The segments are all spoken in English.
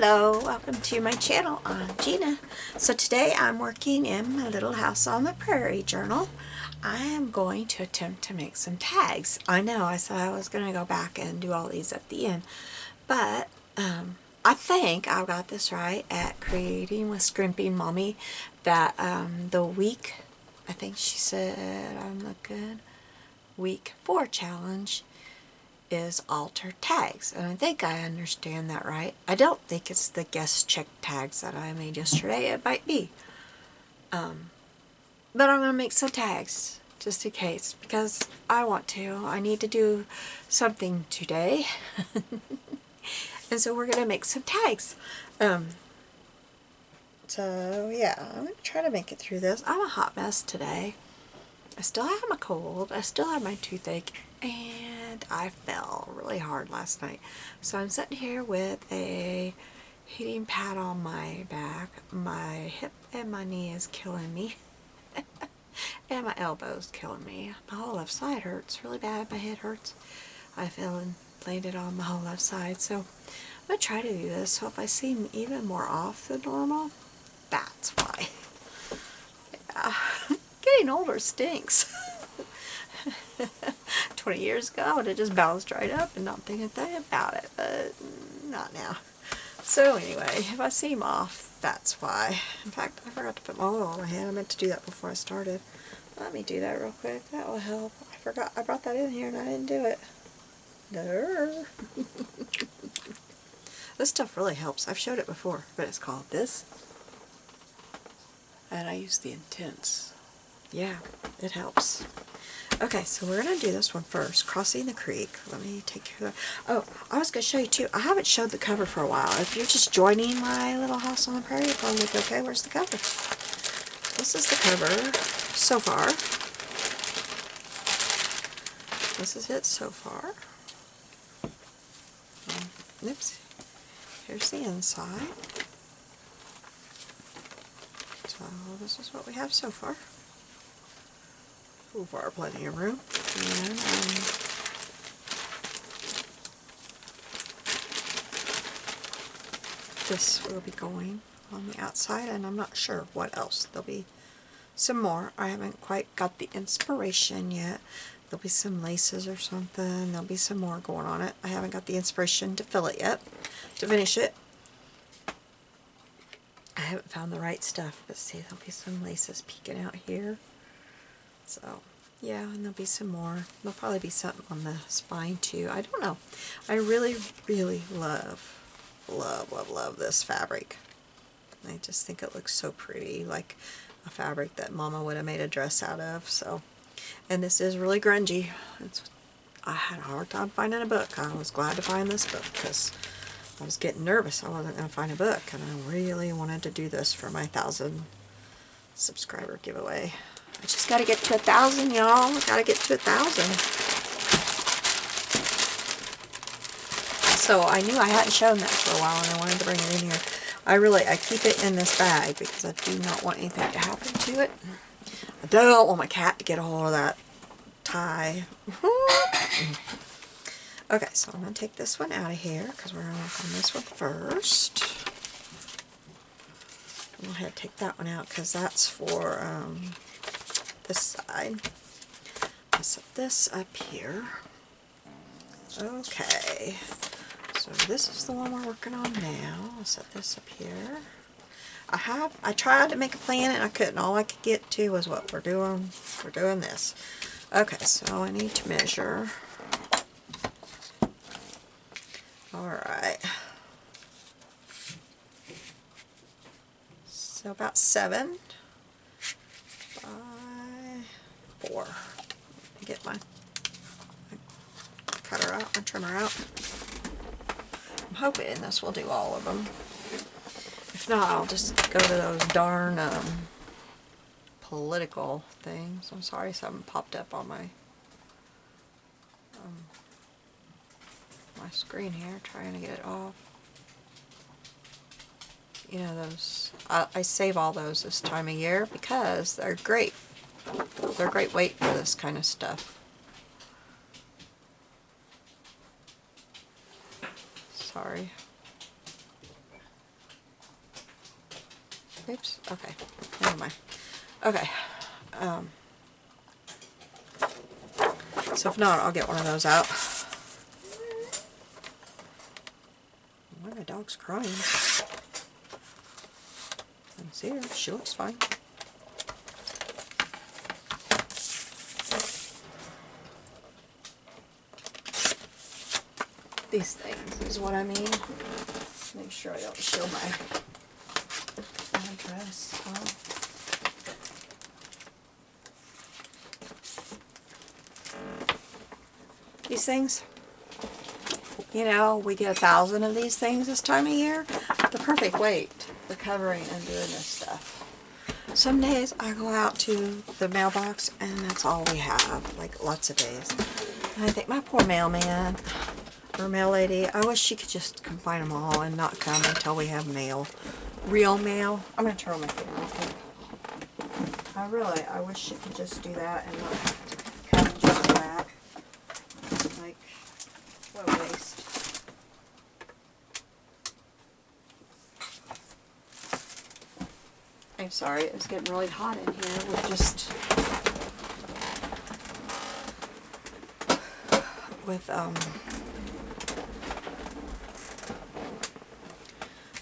Hello, welcome to my channel. I'm Gina. So today I'm working in my little house on the Prairie Journal. I am going to attempt to make some tags. I know I said I was going to go back and do all these at the end, but I think I got this right at Creating with Scrimping Mommy, that the week, I think she said, I'm looking, week 4 challenge is alter tags, and I think I understand that right. I don't think it's the guest check tags that I made yesterday. It might be, but I'm gonna make some tags just in case, because I want to. I need to do something today. And so we're gonna make some tags. So yeah, I'm gonna try to make it through this. I'm a hot mess today. I still have my cold, I still have my toothache, and I fell really hard last night. So I'm sitting here with a heating pad on my back. My hip and my knee is killing me. And my elbow's killing me. My whole left side hurts really bad. My head hurts. I fell and landed on my whole left side. So I'm going to try to do this. So if I seem even more off than normal, that's why. Yeah. Getting older stinks. 20 years ago, I would have just bounced right up and not think a thing about it, but not now. So anyway, if I seem off, that's why. In fact, I forgot to put my oil on my hand. I meant to do that before I started. Let me do that real quick. That will help. I forgot. I brought that in here and I didn't do it. Durr. This stuff really helps. I've showed it before, but it's called this. And I use the Intense. Yeah, it helps. Okay, so we're going to do this one first, Crossing the Creek. Let me take care of that. Oh, I was going to show you too. I haven't showed the cover for a while. If you're just joining my little house on the prairie, you're probably like, okay, where's the cover? This is the cover so far. This is it so far. Oops. Here's the inside. So this is what we have so far. So far, plenty of room. And this will be going on the outside, and I'm not sure what else. There'll be some more. I haven't quite got the inspiration yet. There'll be some laces or something. There'll be some more going on it. I haven't got the inspiration to fill it yet, to finish it. I haven't found the right stuff, but see, there'll be some laces peeking out here. So, yeah, and there'll be some more. There'll probably be something on the spine too. I don't know. I really, really love this fabric. I just think it looks so pretty, like a fabric that Mama would have made a dress out of. So, and this is really grungy. I had a hard time finding a book. I was glad to find this book because I was getting nervous I wasn't going to find a book, and I really wanted to do this for my 1,000 subscriber giveaway. I just got to get to 1,000, y'all. Got to get to 1,000. So I knew I hadn't shown that for a while, and I wanted to bring it in here. I keep it in this bag because I do not want anything to happen to it. I don't want my cat to get a hold of that tie. Okay, so I'm going to take this one out of here because we're going to work on this one first. Go ahead and take that one out because that's for this side. I'll set this up here. Okay, so this is the one we're working on now. I'll set this up here. I tried to make a plan and I couldn't. All I could get to was what we're doing. We're doing this. Okay, so I need to measure. Alright. So about 7 by 4. Let me get my cutter out, my trimmer out. I'm hoping this will do all of them. If not, I'll just go to those darn political things. I'm sorry something popped up on my my screen here, trying to get it off. You know, those, I save all those this time of year because they're great. They're great weight for this kind of stuff. Sorry. Oops, okay, never mind. Okay, so if not, I'll get one of those out. Why are my dogs crying? I can see her, she looks fine. These things is what I mean. Make sure I don't show my address. These things, you know, we get 1,000 of these things this time of year. The perfect weight for covering and doing this stuff. Some days I go out to the mailbox and that's all we have, like lots of days. And I think my poor mailman or mail lady, I wish she could just combine them all and not come until we have mail. Real mail. I'm going to turn on my camera real quick. I wish she could just do that and not come just for that. Like, what a waste. I'm sorry, it's getting really hot in here with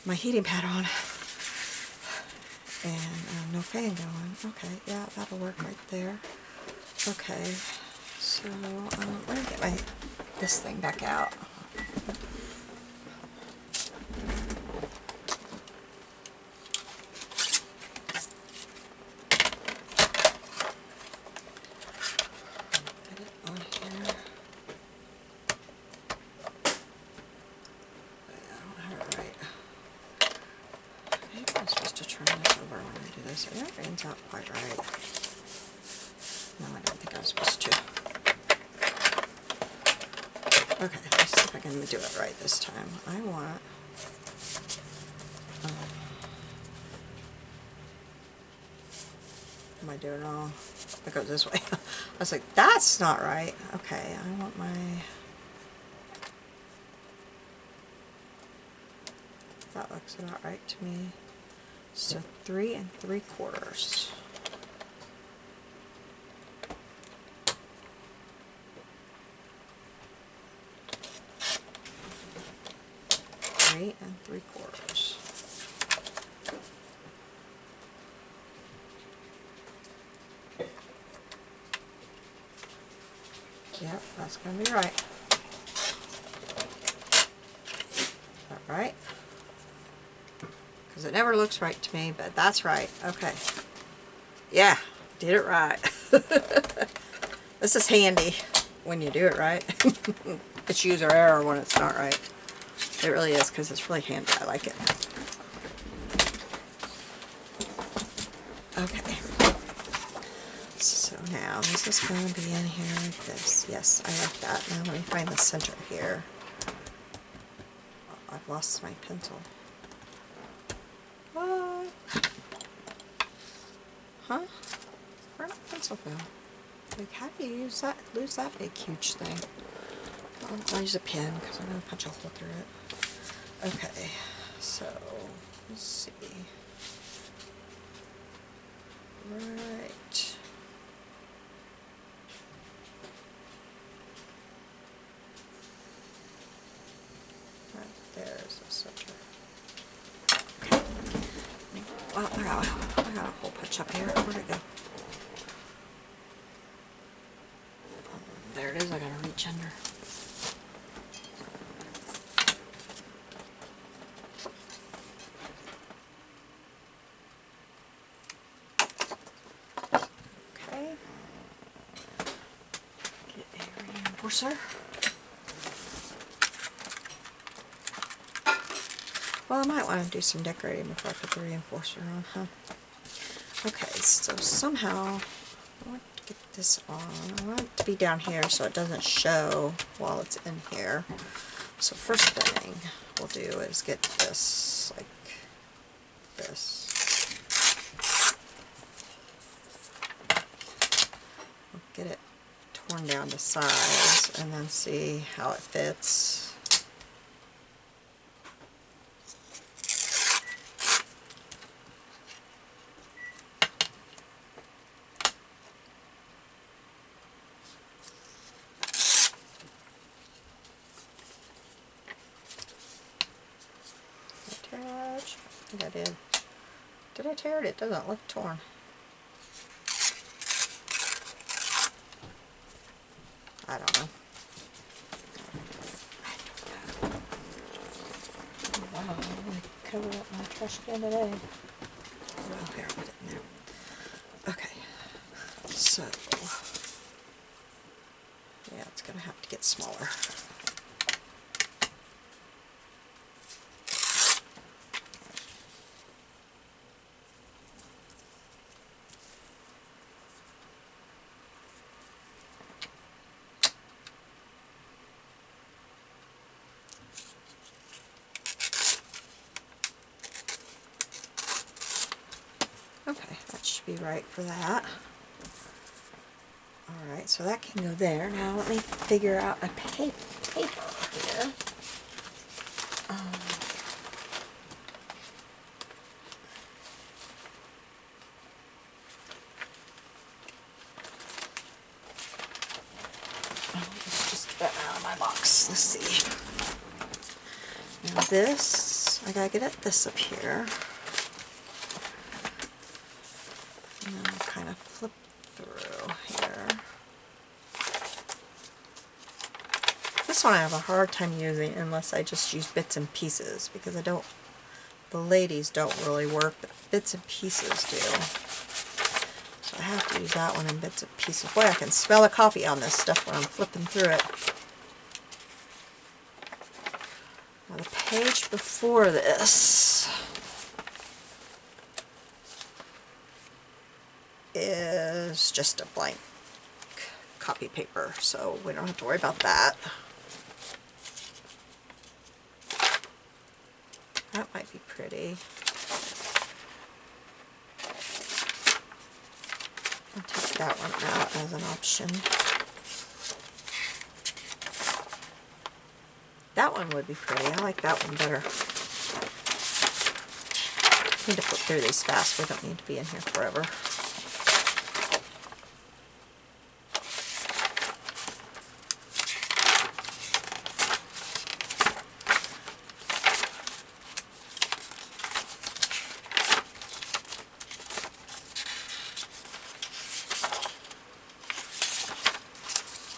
my heating pad on and no fan going. Okay, yeah, that'll work right there. Okay, so let me get this thing back out. Get it on here. I don't have it right. Maybe I'm supposed to turn this over when I do this. It never ends out quite right. No, I don't think I was supposed to. Okay, let's see if I can do it right this time. I want... am I doing it wrong? It goes this way. I was like, that's not right. Okay, I want my... that looks about right to me. So 3 3/4. 3 3/4. Yep, that's going to be right. All right. Because it never looks right to me, but that's right. Okay. Yeah, did it right. This is handy when you do it right. It's user error when it's not right. It really is, because it's really handy. I like it. Okay. So now this is going to be in here like this. Yes, I like that. Now let me find the center here. Oh, I've lost my pencil. What? Huh? Where'd my pencil go? Like, how do you use that? Lose that big, huge thing? I'll use a pen because I'm going to punch a hole through it. Okay, so let's see. Right. Right there's the center. Okay. Well, I got a hole punch up here. Where'd it go? There it is. I gotta reach under. Okay. Get a reinforcer. Well, I might want to do some decorating before I put the reinforcer on, huh? Okay, so somehow I want to get this on. I want it to be down here so it doesn't show while it's in here. So first thing we'll do is get this like this. We'll get it torn down to size and then see how it fits. tear that edge? I think I did. Did I tear it? It doesn't look torn. I don't know. Wow, I'm going to cover up my trash can today. Oh, here, I'll put it in there. Okay, so, yeah, it's going to have to get smaller. Okay, that should be right for that. Alright, so that can go there. Now let me figure out a paper here. Let's just get that out of my box. Let's see. Now this, I gotta get this up here. And then I'll kind of flip through here. This one I have a hard time using unless I just use bits and pieces, because the ladies don't really work, but bits and pieces do. So I have to use that one in bits and pieces. Boy, I can smell the coffee on this stuff when I'm flipping through it. Now the page before this is just a blank copy paper, so we don't have to worry about that. That might be pretty. I'll take that one out as an option. That one would be pretty. I like that one better. I need to flip through these fast. We don't need to be in here forever.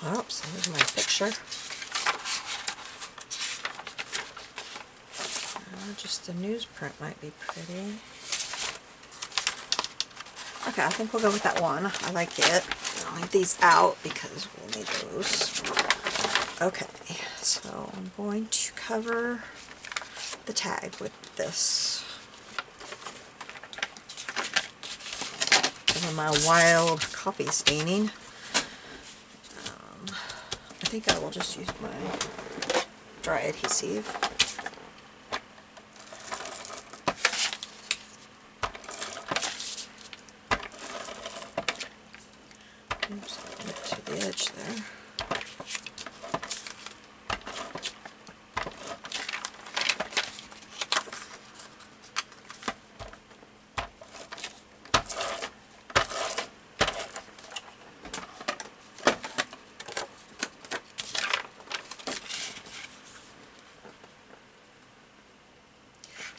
Oops, there's my picture. Just the newsprint might be pretty. Okay, I think we'll go with that one. I like it. I'll leave these out because we'll need those. Okay, so I'm going to cover the tag with this. Over my wild coffee staining. I think I will just use my dry adhesive. Oops, I went to the edge there.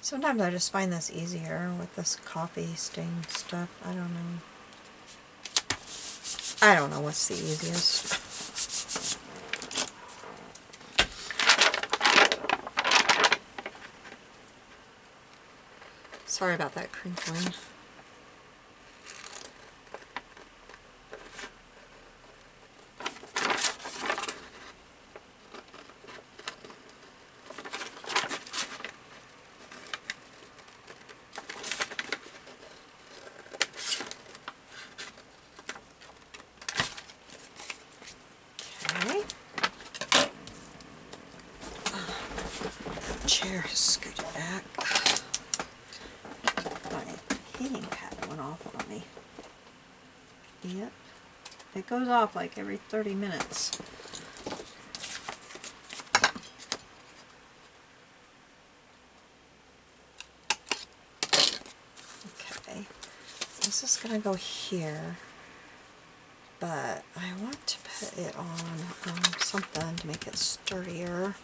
Sometimes I just find this easier with this coffee stain stuff. I don't know. I don't know what's the easiest. Sorry about that crinkling. Chair has scooted back. My heating pad went off on me. Yep. It goes off like every 30 minutes. Okay. This is going to go here. But I want to put it on something to make it sturdier.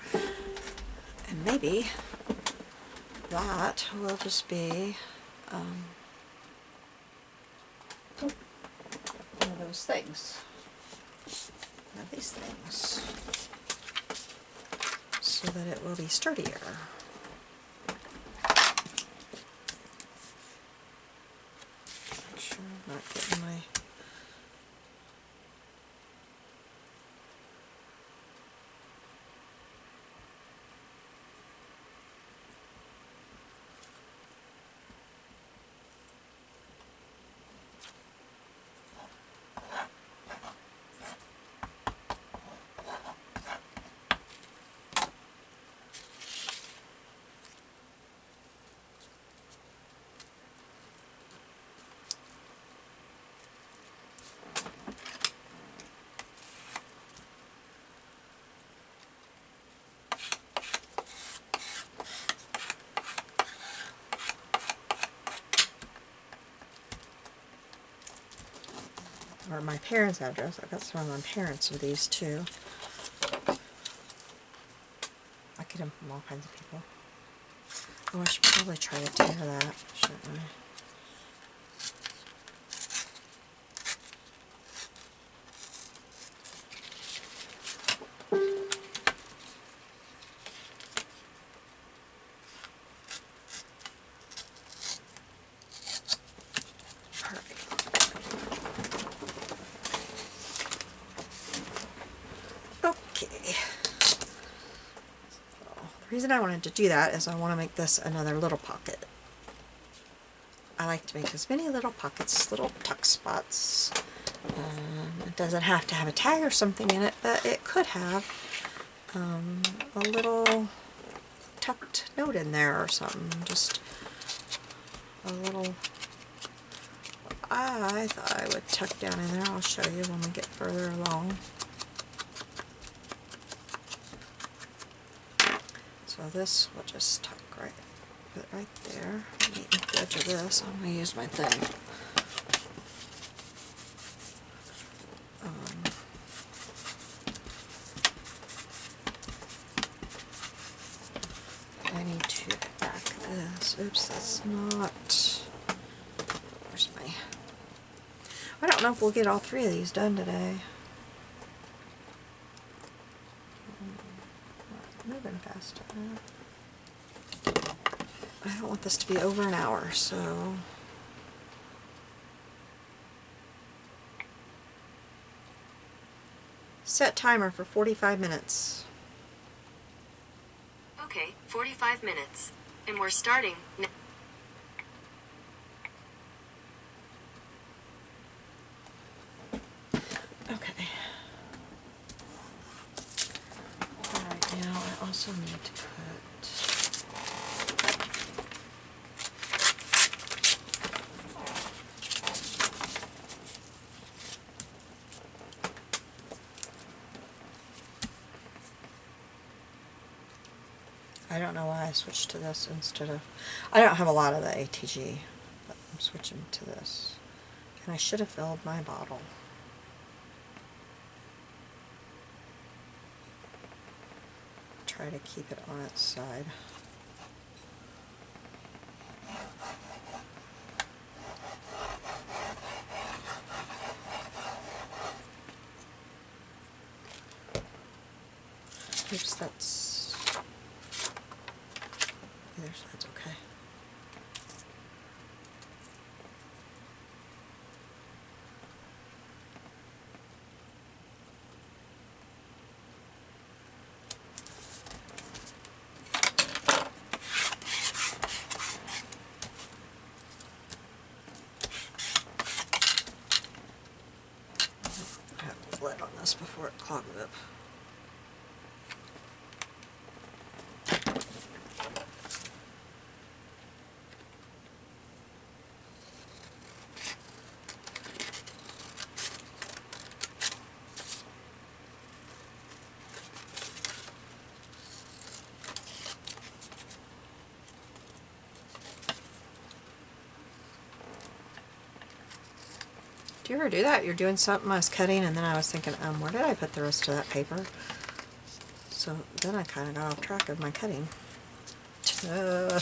And maybe that will just be one of those things. One of these things. So that it will be sturdier. Make sure I'm not getting my or my parents' address. I got some of my parents of these too. I get them from all kinds of people. Oh, I should probably try to tear that, shouldn't I? The reason I wanted to do that is I want to make this another little pocket. I like to make as many little pockets, little tuck spots. It doesn't have to have a tag or something in it, but it could have a little tucked note in there or something. Just a little... I thought I would tuck down in there. I'll show you when we get further along. So this will just tuck right there. Meet the edge of this. I'm going to use my thing. I need to back this. Oops, that's not... Where's my... I don't know if we'll get all three of these done today. Moving fast enough. I don't want this to be over an hour, so set timer for 45 minutes. Okay, 45 minutes. And we're starting now. Okay. Alright, now I also need to put... I don't know why I switched to this instead of... I don't have a lot of the ATG, but I'm switching to this. And I should have filled my bottle. Try to keep it on its side. Oops, that's... Either side's okay. I have the lid on this before it clogs up. Do you ever do that? You're doing something, I was cutting, and then I was thinking, where did I put the rest of that paper? So then I kind of got off track of my cutting. Uh,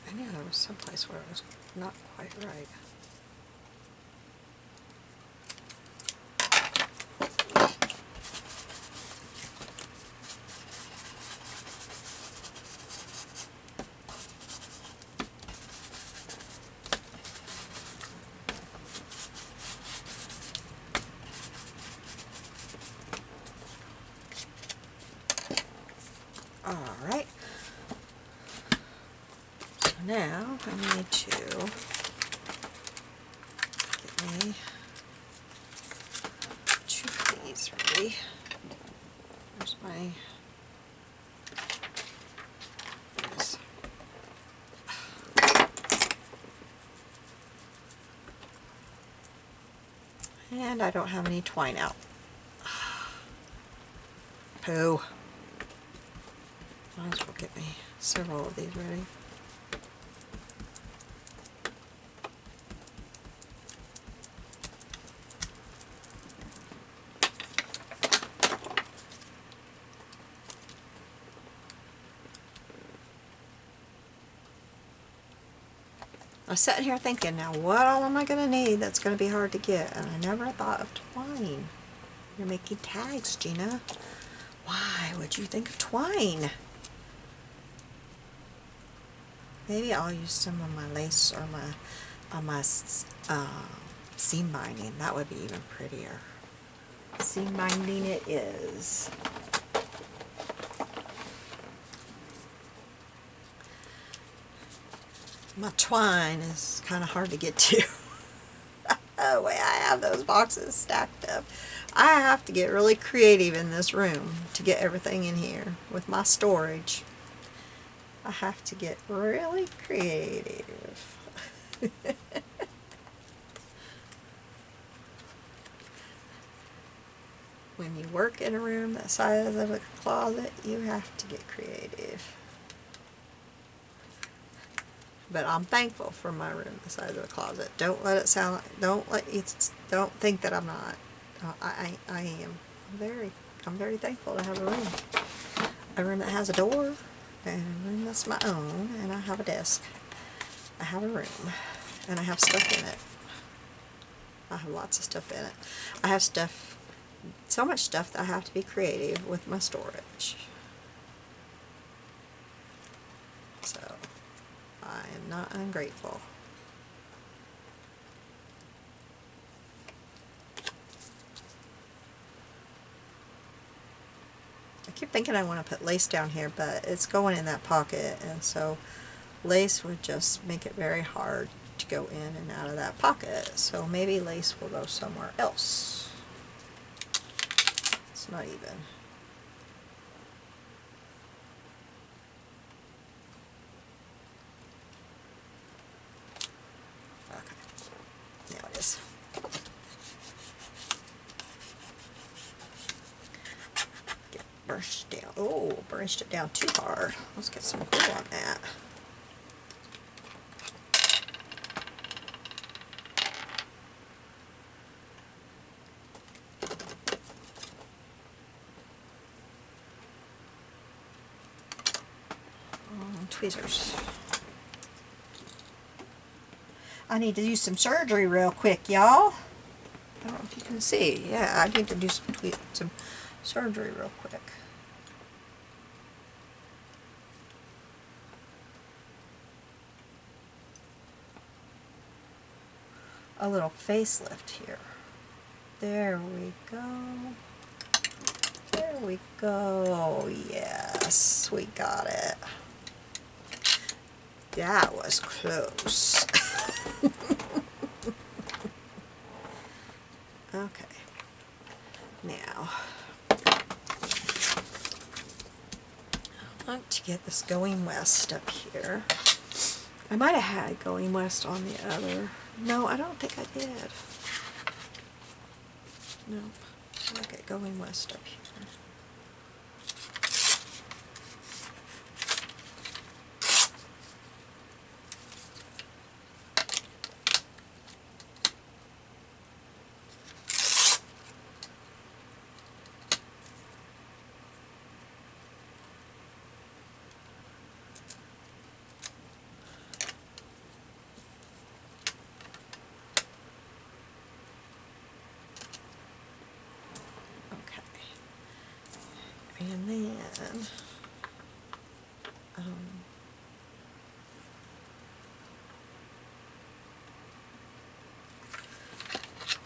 I knew there was some place where it was not quite right. Alright. So now I need to get me two of these ready. Where's my... Yes. And I don't have any twine out. Pooh. Might as well get me several of these ready. I was sitting here thinking, now what all am I going to need that's going to be hard to get? And I never thought of twine. You're making tags, Gina. Why would you think of twine? Maybe I'll use some of my lace or my seam binding. That would be even prettier. Seam binding it is. My twine is kind of hard to get to. The way I have those boxes stacked up. I have to get really creative in this room to get everything in here with my storage. I have to get really creative. When you work in a room the size of a closet, you have to get creative. But I'm thankful for my room the size of a closet. Don't let it sound like, don't think that I'm not. I am. I'm very thankful to have a room. A room that has a door, and a room that's my own, and I have a desk. I have a room, and I have stuff in it. I have lots of stuff in it. I have stuff, so much stuff that I have to be creative with my storage. So, I am not ungrateful. I keep thinking I want to put lace down here, but it's going in that pocket, and so lace would just make it very hard to go in and out of that pocket. So maybe lace will go somewhere else. It's not even. Okay, now it is. Burnished down. Oh, burnished it down too hard. Let's get some glue on that. Tweezers. I need to do some surgery real quick, y'all. I don't know if you can see. Yeah, I need to do some surgery real quick. A little facelift here. There we go. There we go. Yes, we got it. That was close. Okay. Now, I want to get this Going West up here. I might have had Going West on the other. No, I don't think I did. Nope. I'll get Going West up here. And then, I'm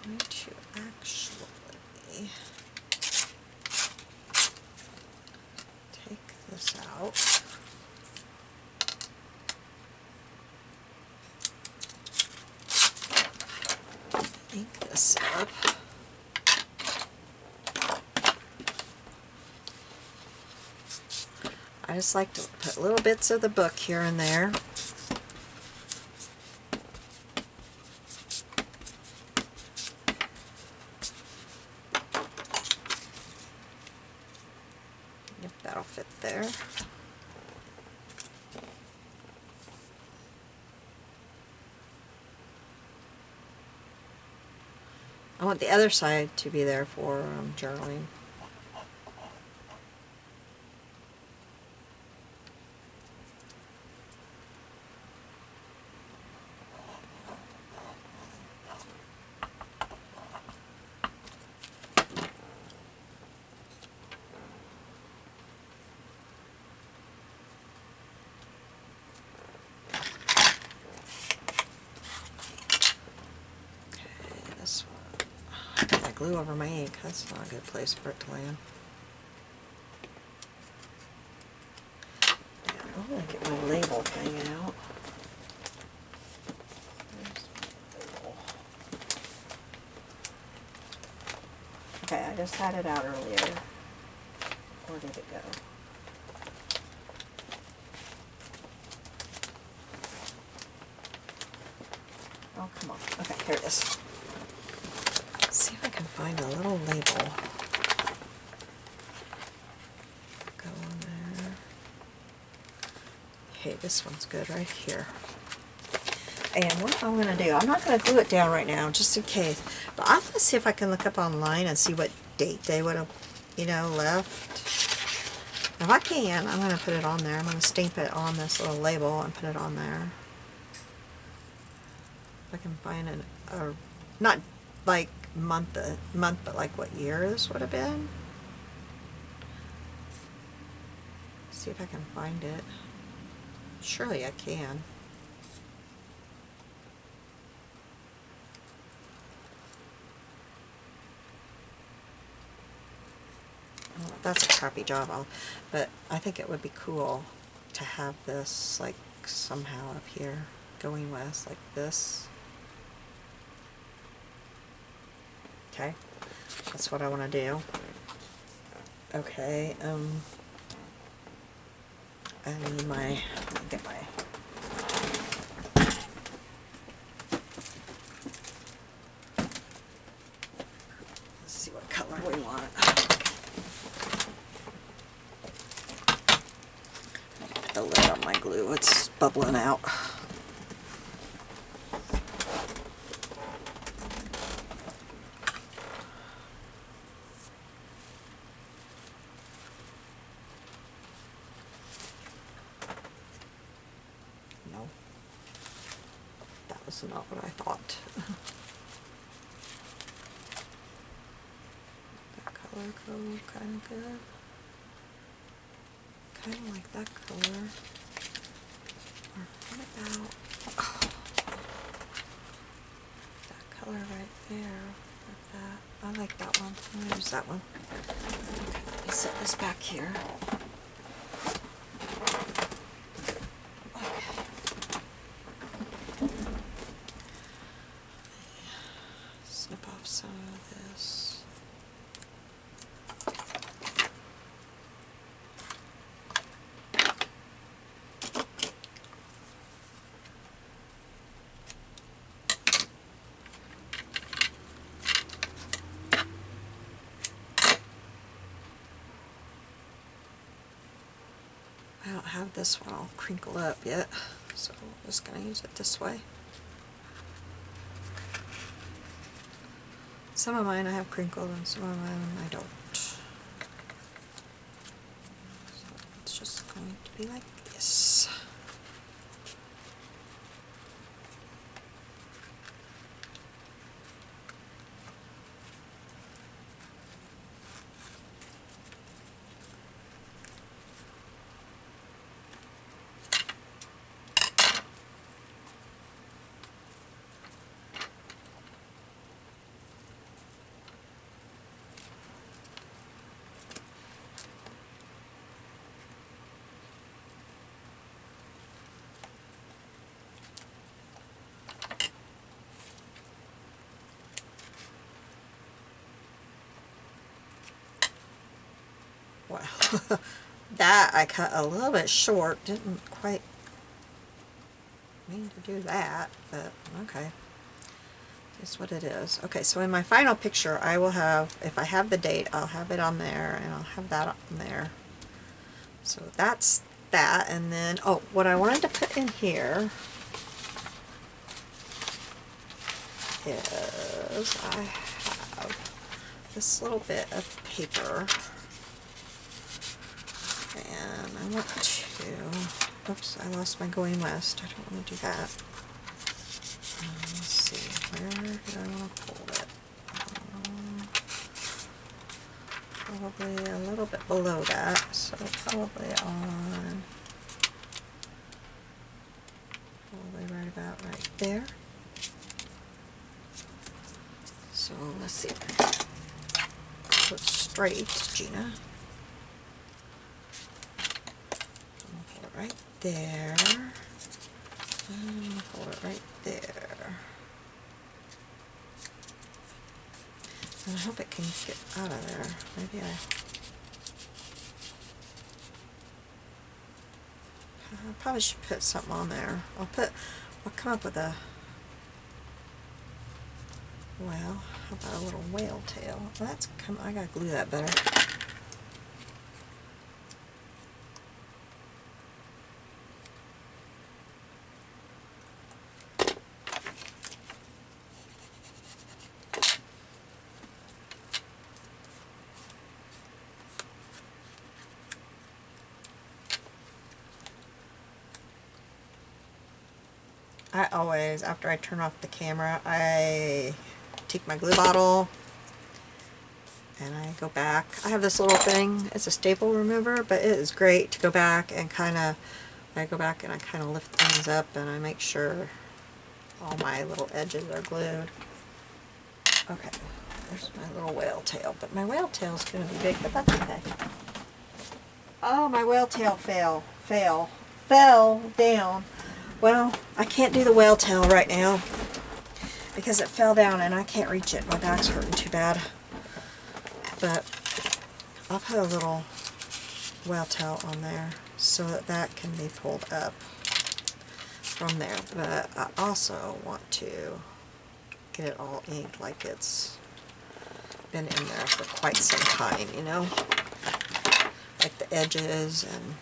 going to actually take this out. Ink this up. I just like to put little bits of the book here and there. Yep, that'll fit there. I want the other side to be there for journaling. Glue over my ink. That's not a good place for it to land. Yeah, I want to get my label hanging out. Where's my label? Okay, I just had it out earlier. Where did it go? Oh, come on. Okay, here it is. See if I can find a little label. Go on there. Hey, this one's good right here. And what I'm going to do, I'm not going to glue it down right now, just in case. But I'm going to see if I can look up online and see what date they would have, left. If I can, I'm going to put it on there. I'm going to stamp it on this little label and put it on there. If I can find a not like month, but like what year this would have been. See if I can find it. Surely I can. Oh, that's a crappy job, but I think it would be cool to have this like somehow up here, Going West, like this. Okay, that's what I want to do. Okay, I need my, get my, let's see what color we want. The lid on my glue, it's bubbling out. That's not what I thought. That color go kind of good. Kind of like that color. Or what about that color right there? Like that. I like that one. I'm gonna use that one. Okay, let me set this back here. snip off some of this. I don't have this one all crinkled up yet, so I'm just going to use it this way. Some of mine I have crinkled and some of mine I don't. So it's just going to be like this. Wow, that I cut a little bit short. Didn't quite mean to do that, but okay. That's what it is. Okay, so in my final picture, I will have, if I have the date, I'll have it on there, and I'll have that on there. So that's that, and then, oh, what I wanted to put in here is I have this little bit of paper. And I want to, oops, I lost my going west. I don't want to do that. Let's see, where do I want to fold it? Probably a little bit below that, so probably right about right there. So let's see. Put straight, Gina. Right there, and hold it right there, and I hope it can get out of there. Maybe I probably should put something on there. I'll come up with a, well, how about a little whale tail? Well, I gotta glue that better. I always, after I turn off the camera, I take my glue bottle and I go back. I have this little thing, it's a staple remover, but it is great to go back and I go back and I kind of lift things up and I make sure all my little edges are glued. Okay, there's my little whale tail, but my whale tail is going to be big, but that's okay. Oh, my whale tail fell down. Well, I can't do the whale tail right now because it fell down and I can't reach it. My back's hurting too bad. But I'll put a little whale tail on there so that can be pulled up from there. But I also want to get it all inked like it's been in there for quite some time, you know? Like the edges and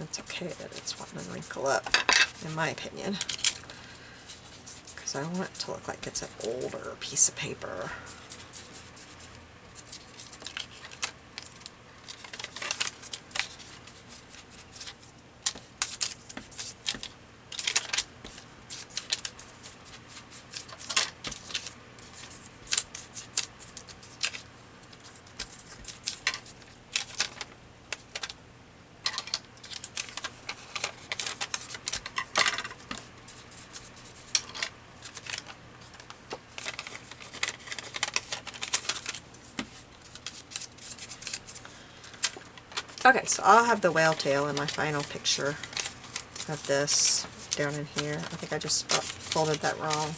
it's okay that it's wanting to wrinkle up, in my opinion, because I want it to look like it's an older piece of paper. Okay, so I'll have the whale tail in my final picture of this down in here. I think I just folded that wrong.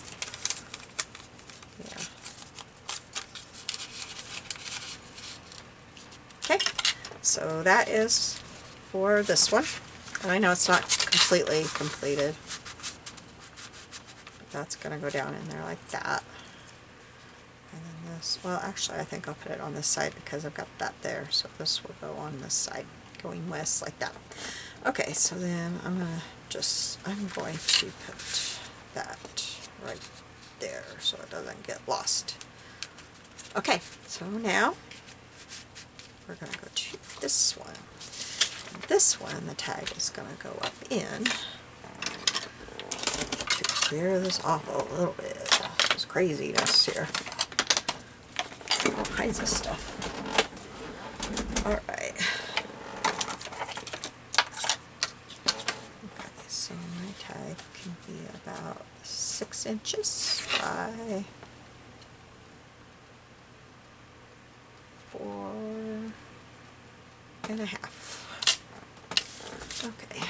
Yeah. Okay, so that is for this one. And I know it's not completely completed. But that's going to go down in there like that. And then this, well actually I think I'll put it on this side because I've got that there. So this will go on this side, going west like that. Okay, so then I'm going to put that right there so it doesn't get lost. Okay, so now we're going to go to this one. And this one, the tag is going to go up in to clear this off a little bit. There's craziness here. All kinds of stuff. Alright. Okay, so my tag can be about 6 inches by 4.5. Okay.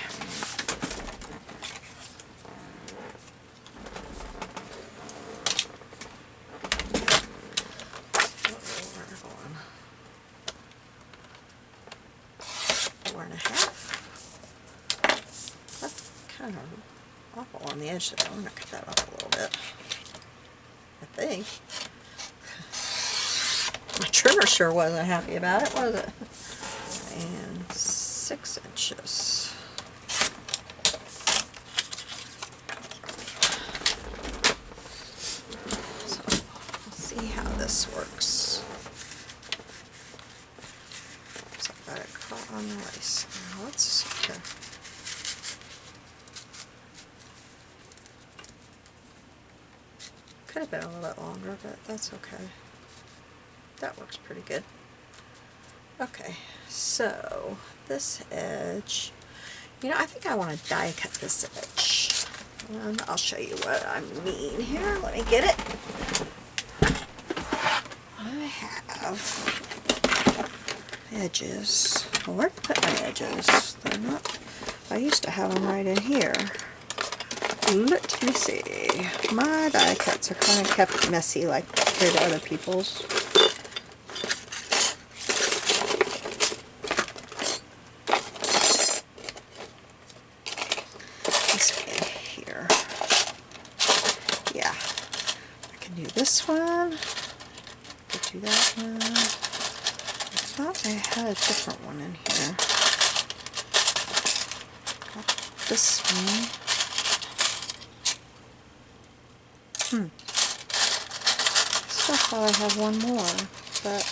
Kind of awful on the edge there. I'm going to cut that off a little bit. I think. My trimmer sure wasn't happy about it, was it? And 6 inches. So we'll see how this works. So I got it caught on the lace. Now let's see here. Could have been a little bit longer, but that's okay. That works pretty good. Okay, so this edge, I think I want to die cut this edge. And I'll show you what I mean here. Let me get it. I have edges. Well, where to put my edges? They're not, I used to have them right in here. Let me see. My die cuts are kind of kept messy like compared to other people's. This way here. Yeah. I can do this one. I can do that one. I thought I had a different one in here. Got this one. Still thought I had one more, but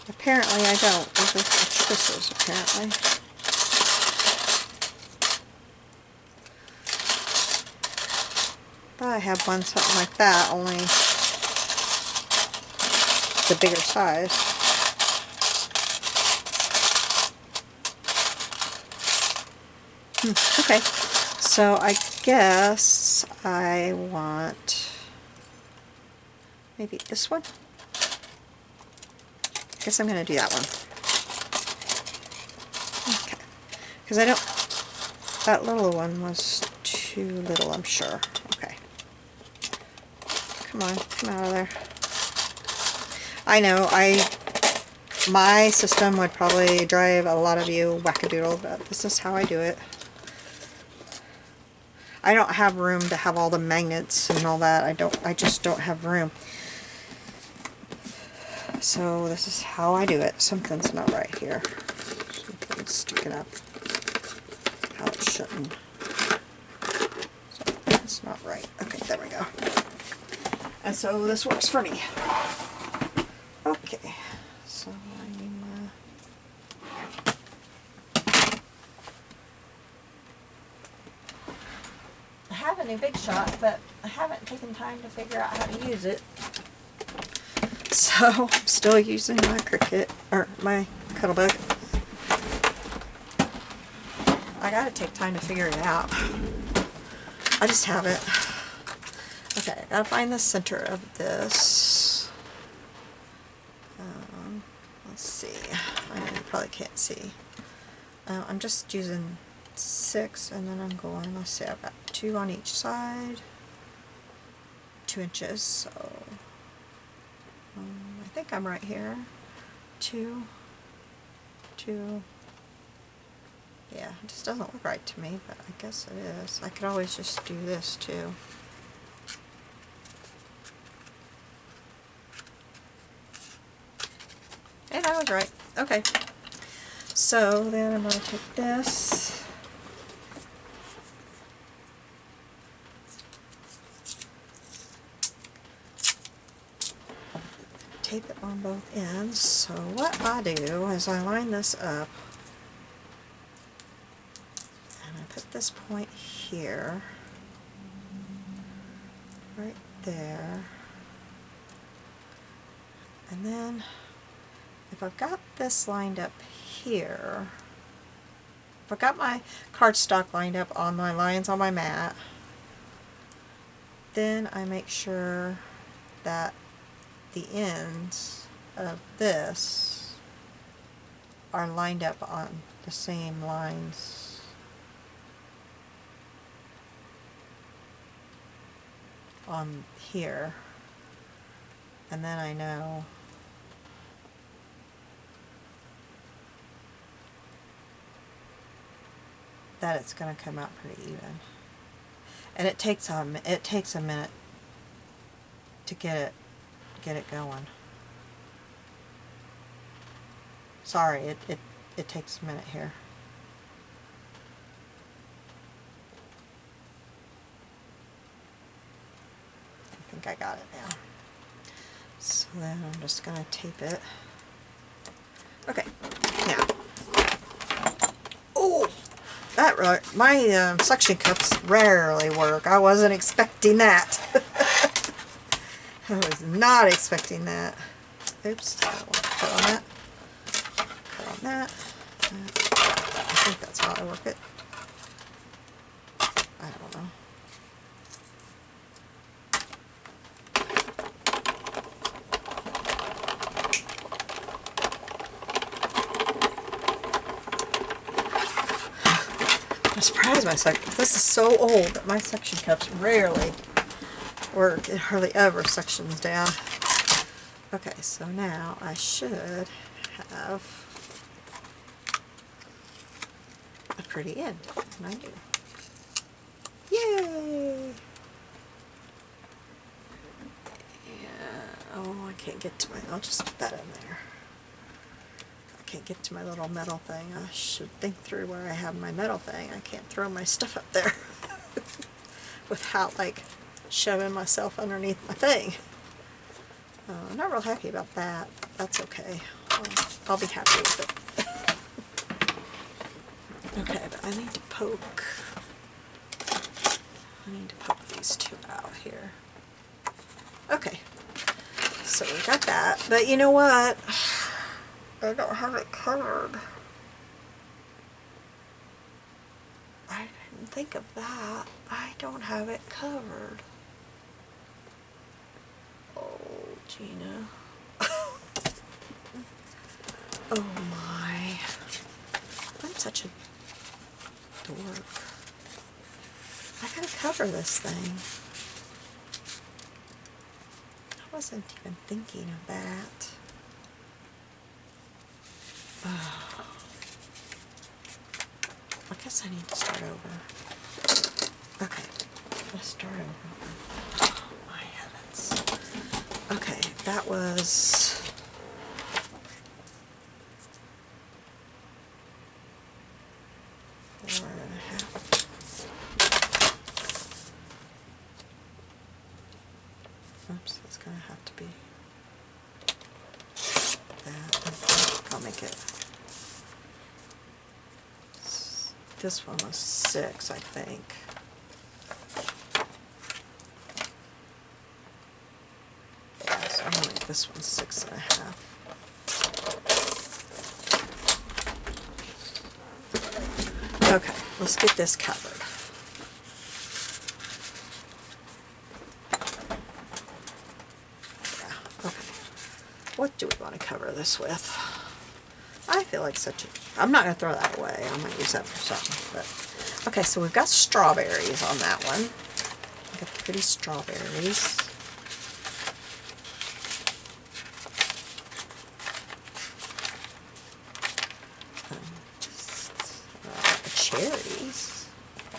apparently I don't. Those are twisses, apparently. Thought I had one something like that, only the bigger size. Okay, so I guess I want maybe this one. I guess I'm going to do that one. Okay, because I don't, that little one was too little, I'm sure. Okay. Come on, come out of there. I know, my system would probably drive a lot of you wackadoodle, but this is how I do it. I don't have room to have all the magnets and all that. I just don't have room. So this is how I do it. Something's not right here. Something's sticking up how it shouldn't. Something's not right. Okay, there we go. And so this works for me. Okay, so I need my... I have a new Big Shot, but I haven't taken time to figure out how to use it. So I'm still using my Cricut, or my Cuttlebug. I gotta take time to figure it out. I just haven't. Okay, I gotta find the center of this. Let's see. I know you probably can't see. I'm just using 6, and then I'm going, let's see, I've got 2 on each side, 2 inches, so I think I'm right here. 2, 2, yeah, it just doesn't look right to me, but I guess it is. I could always just do this too. And I was right. Okay. So then I'm going to take this, tape it on both ends. So what I do is I line this up, and I put this point here, right there, and then if I've got this lined up here, if I've got my cardstock lined up on my lines on my mat, then I make sure that the ends of this are lined up on the same lines on here, and then I know that it's going to come out pretty even. And it takes a minute to get it going. Sorry, it takes a minute here. I think I got it now. So then I'm just going to tape it. Okay, now. Oh, my suction cups rarely work. I wasn't expecting that. I was not expecting that. Oops, I don't want to cut on that. Cut on that. I think that's how I work it. I don't know. I'm surprised myself. This is so old that my suction cups rarely work. It hardly ever sections down. Okay, so now I should have a pretty end, and I do. Yay! Yeah, oh, I can't get to I'll just put that in there. I can't get to my little metal thing. I should think through where I have my metal thing. I can't throw my stuff up there without, like, shoving myself underneath my thing. I'm not real happy about that. That's okay. I'll be happy with it. Okay, but I need to poke. I need to poke these two out here. Okay, so we got that. But you know what? I don't have it covered. I didn't think of that. I don't have it covered. Oh, Gina. Oh my. I'm such a dork. I gotta cover this thing. I wasn't even thinking of that. Oh. I guess I need to start over. Okay, let's start over. Oh my heavens. Okay, that was... Oops, that's going to have to be that. I'll make it. This one was 6, I think. Yeah, so I'm going to make this one 6.5. Okay, let's get this covered. Yeah, okay. What do we want to cover this with? feel like such a... I'm not going to throw that away. I might use that for something. But okay, so we've got strawberries on that one. We've got the pretty strawberries. The cherries.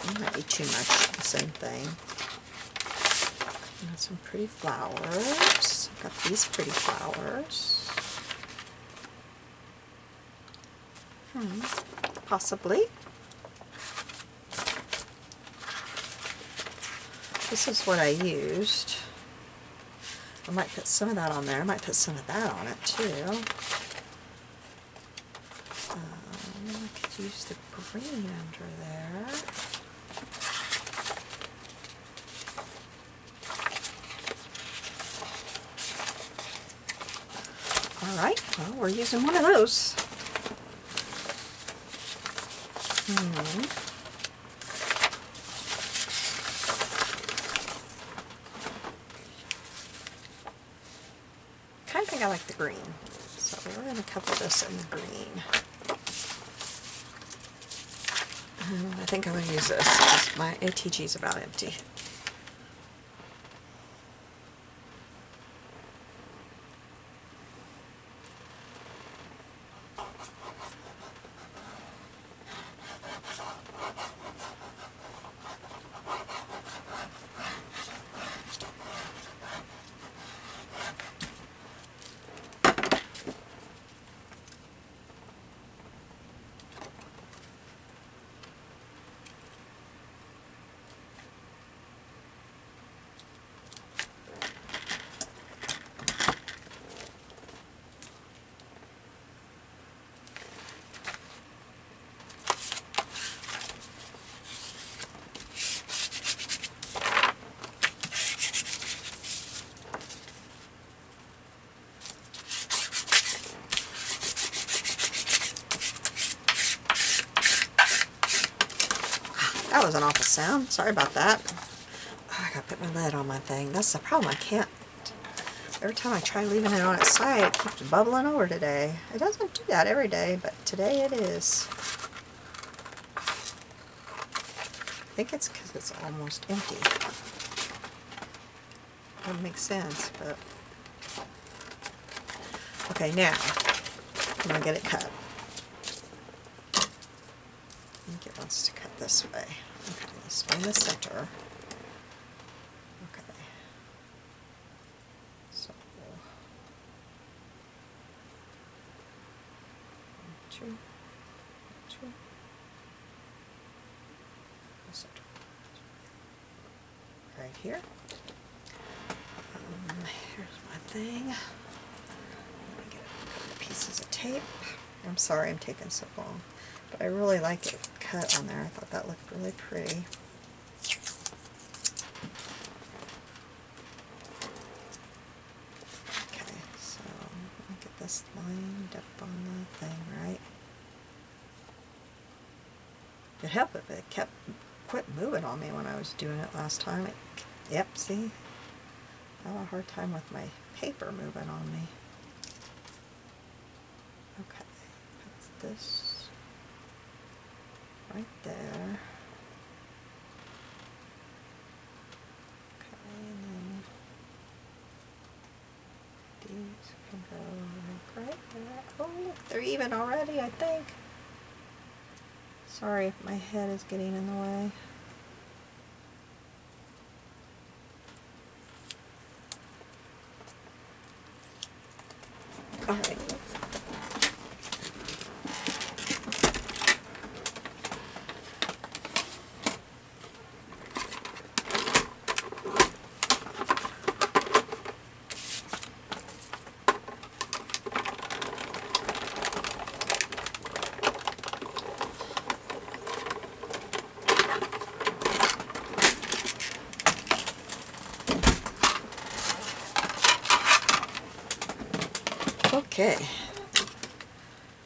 That might be too much the same thing. Got some pretty flowers. I've got these pretty flowers. Possibly. This is what I used. I might put some of that on there. I might put some of that on it too. I could use the green under there. Alright, well, we're using one of those. Kind of think I like the green, so we're going to cover this in the green. I think I'm going to use this because my ATG is about empty. That was an awful sound. Sorry about that. Oh, I gotta put my lid on my thing. That's the problem. I can't. Every time I try leaving it on its side, it keeps bubbling over today. It doesn't do that every day, but today it is. I think it's because it's almost empty. Doesn't make sense, but... Okay, now, I'm going to get it cut. I think it wants to cut this way. Okay, let's find the center. Okay. So, 2, 2, the center. Right here. Here's my thing. Let me get a couple of pieces of tape. I'm sorry I'm taking so long, but I really like it cut on there. I thought that looked really pretty. Okay, so let me get this lined up on the thing, right? It'd help if it quit moving on me when I was doing it last time. Yep, see? I have a hard time with my paper moving on me. Okay, put this right there. Okay, and then these can go like right there. Oh, look, they're even already, I think. Sorry if my head is getting in the way. All right. Okay.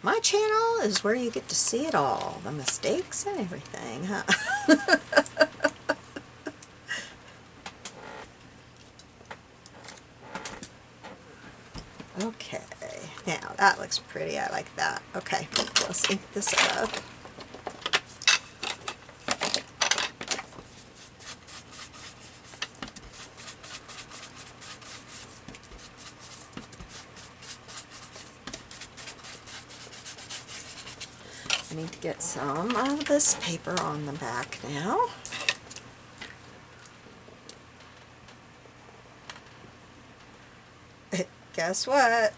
My channel is where you get to see it all, the mistakes and everything, huh? Okay, now That looks pretty. I like that. Okay, let's ink this up. I need to get some of this paper on the back now. Guess what?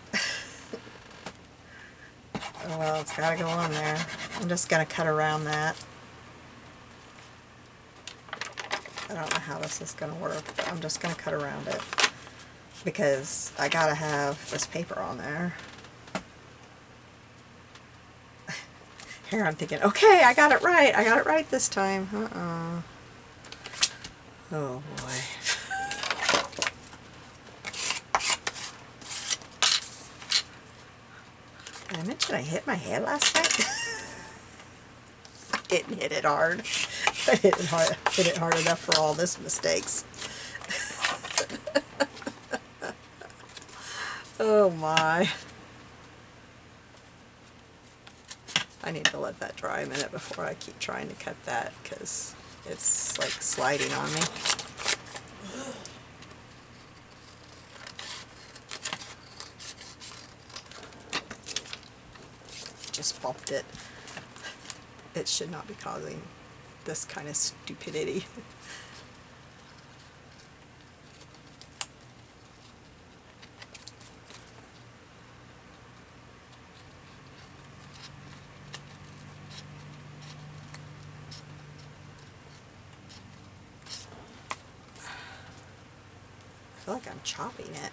Oh, well, it's got to go on there. I'm just going to cut around that. I don't know how this is going to work, but I'm just going to cut around it because I got to have this paper on there. Here I'm thinking, okay, I got it right. I got it right this time. Oh boy. Did I mention I hit my head last night? I didn't hit it hard. I hit it hard enough for all this mistakes. Oh my. I need to let that dry a minute before I keep trying to cut that because it's like sliding on me. Just bumped it. It should not be causing this kind of stupidity. I feel like I'm chopping it.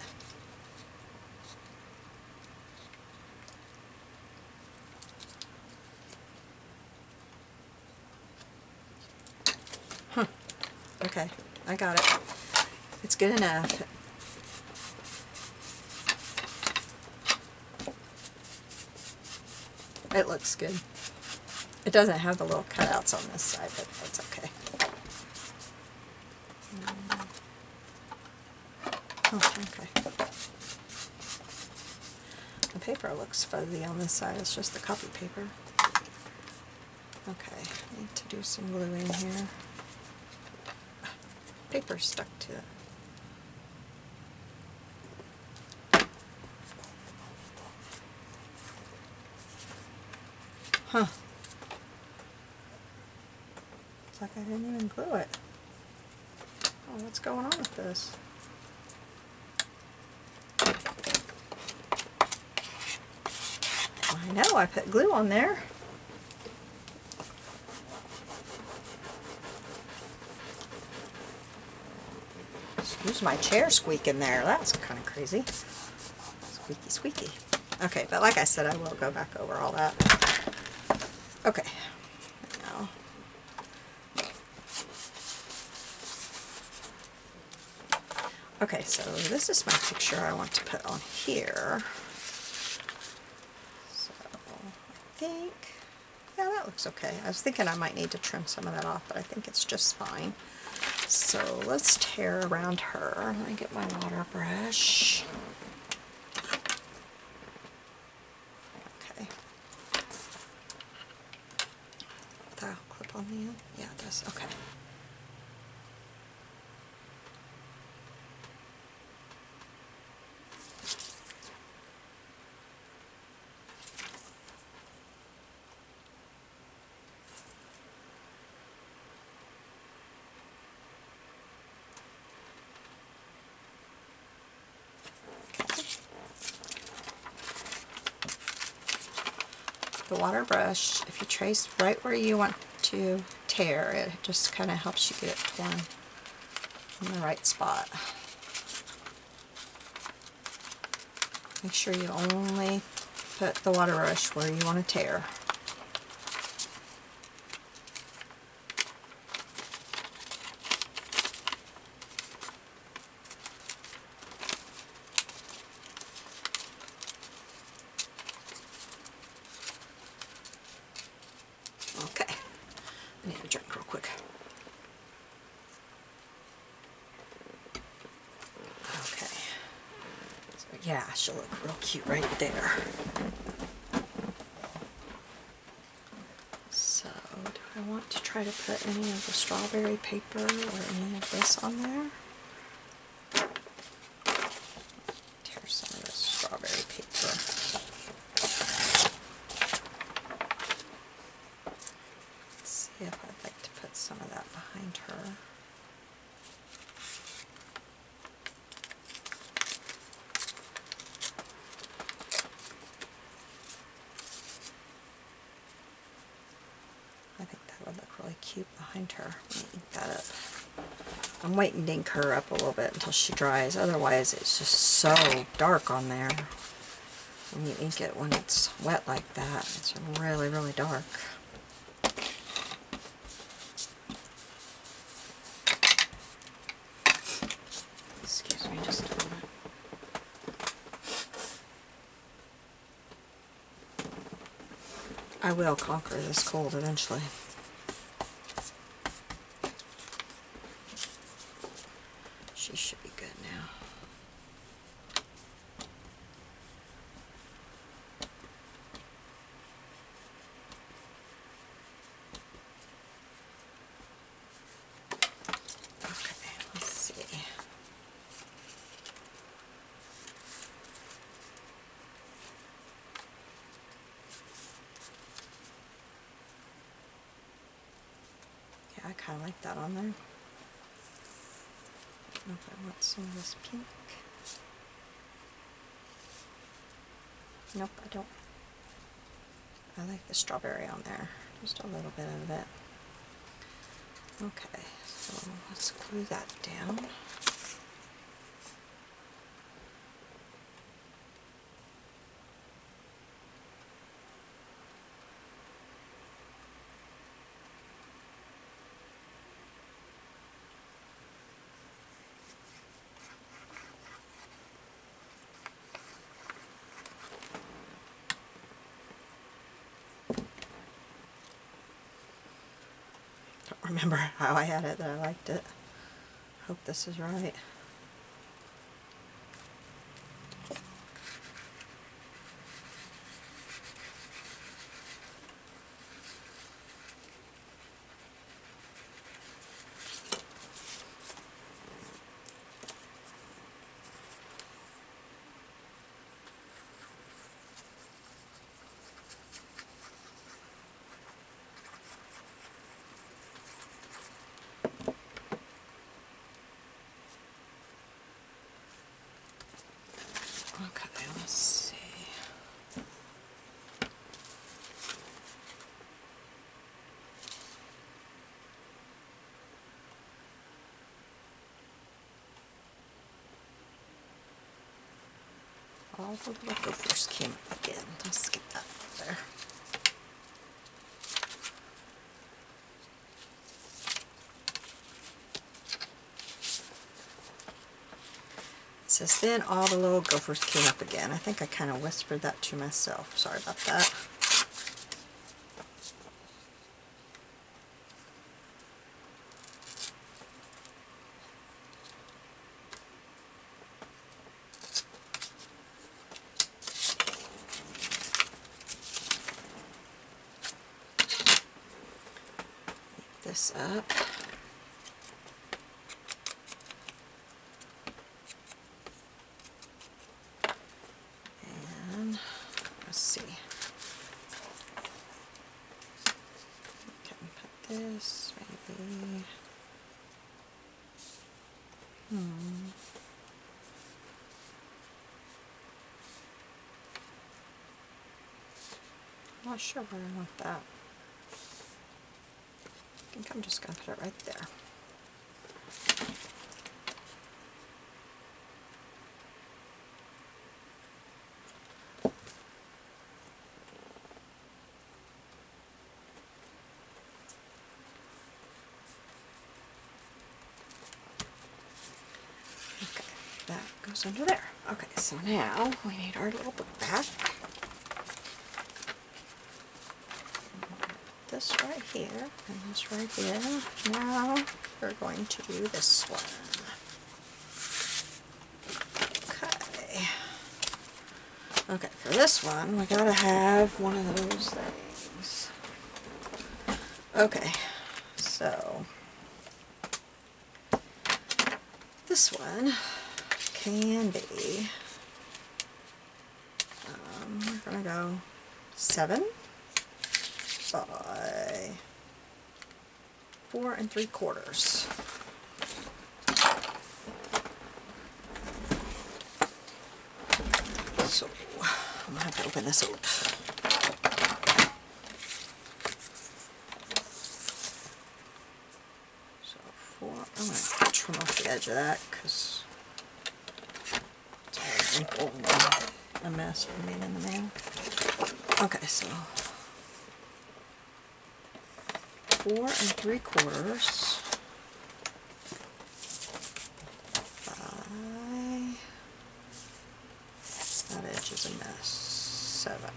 Huh. Okay, I got it. It's good enough. It looks good. It doesn't have the little cutouts on this side, but that's okay. Oh, okay. The paper looks fuzzy on this side. It's just the copy paper. Okay, I need to do some glue in here. Paper's stuck to it. Huh. It's like I didn't even glue it. Oh, what's going on with this? I know, I put glue on there. Excuse my chair squeaking there. That's kind of crazy. Squeaky, squeaky. Okay, but like I said, I will go back over all that. Okay. Now. Okay, so this is my picture I want to put on here. So, I think, yeah, that looks okay. I was thinking I might need to trim some of that off, but I think it's just fine. So let's tear around her. Let me get my water brush. Okay. That'll clip on the end? Yeah, it does. Okay. The water brush, if you trace right where you want to tear, it just kind of helps you get it torn in the right spot. Make sure you only put the water brush where you want to tear. Okay, I need a drink real quick. Okay, so Yeah, she'll look real cute right there. So, do I want to try to put any of the strawberry paper or any of this on there? Tear some of this strawberry paper. Let's see if I'd like to put some of that behind her. I think that would look really cute behind her. Let me ink that up. I'm waiting to ink her up a little bit until she dries. Otherwise, it's just so dark on there. When you ink it when it's wet like that, it's really, really dark. Excuse me just a moment. I will conquer this cold eventually. She should be good now. Okay, let's see. Yeah, I kind of like that on there. I don't know if I want some of this pink. Nope, I don't. I like the strawberry on there. Just a little bit of it. Okay, so let's glue that down. Don't remember how I had it that I liked it. Hope this is right. Okay, let's see. All the little gophers came up again. Let's get that up there. It says, then all the little gophers came up again. I think I kind of whispered that to myself. Sorry about that. This up. And let's see. We can put this maybe. I'm not sure where I want that. I think I'm just going to put it right there. Okay, that goes under there. Okay, so now we need our little book back. This right here and this right here. Now we're going to do this one. Okay. Okay, for this one, we gotta have one of those things. Okay, so this one can be, we're gonna go 7 by 4 3/4. So I'm gonna have to open this up. So 4. I'm gonna trim off the edge of that because it's all wrinkled and a mess from being in the mail. Okay, so 4 3/4 by, that edge is a mess. 7.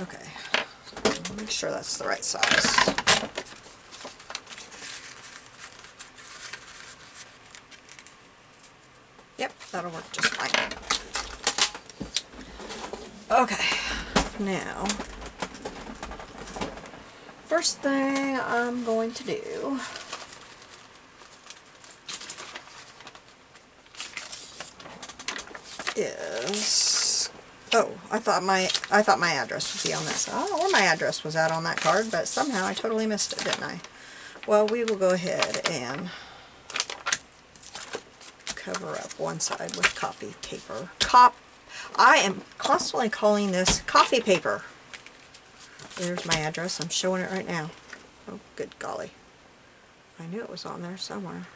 Okay, so make sure that's the right size. Yep, that'll work just fine. Okay, now, first thing I'm going to do is, oh, I thought my address would be on this. I don't know where my address was at on that card, but somehow I totally missed it, didn't I? Well, we will go ahead and cover up one side with copy paper. I am constantly calling this coffee paper. There's my address. I'm showing it right now. Oh, good golly. I knew it was on there somewhere.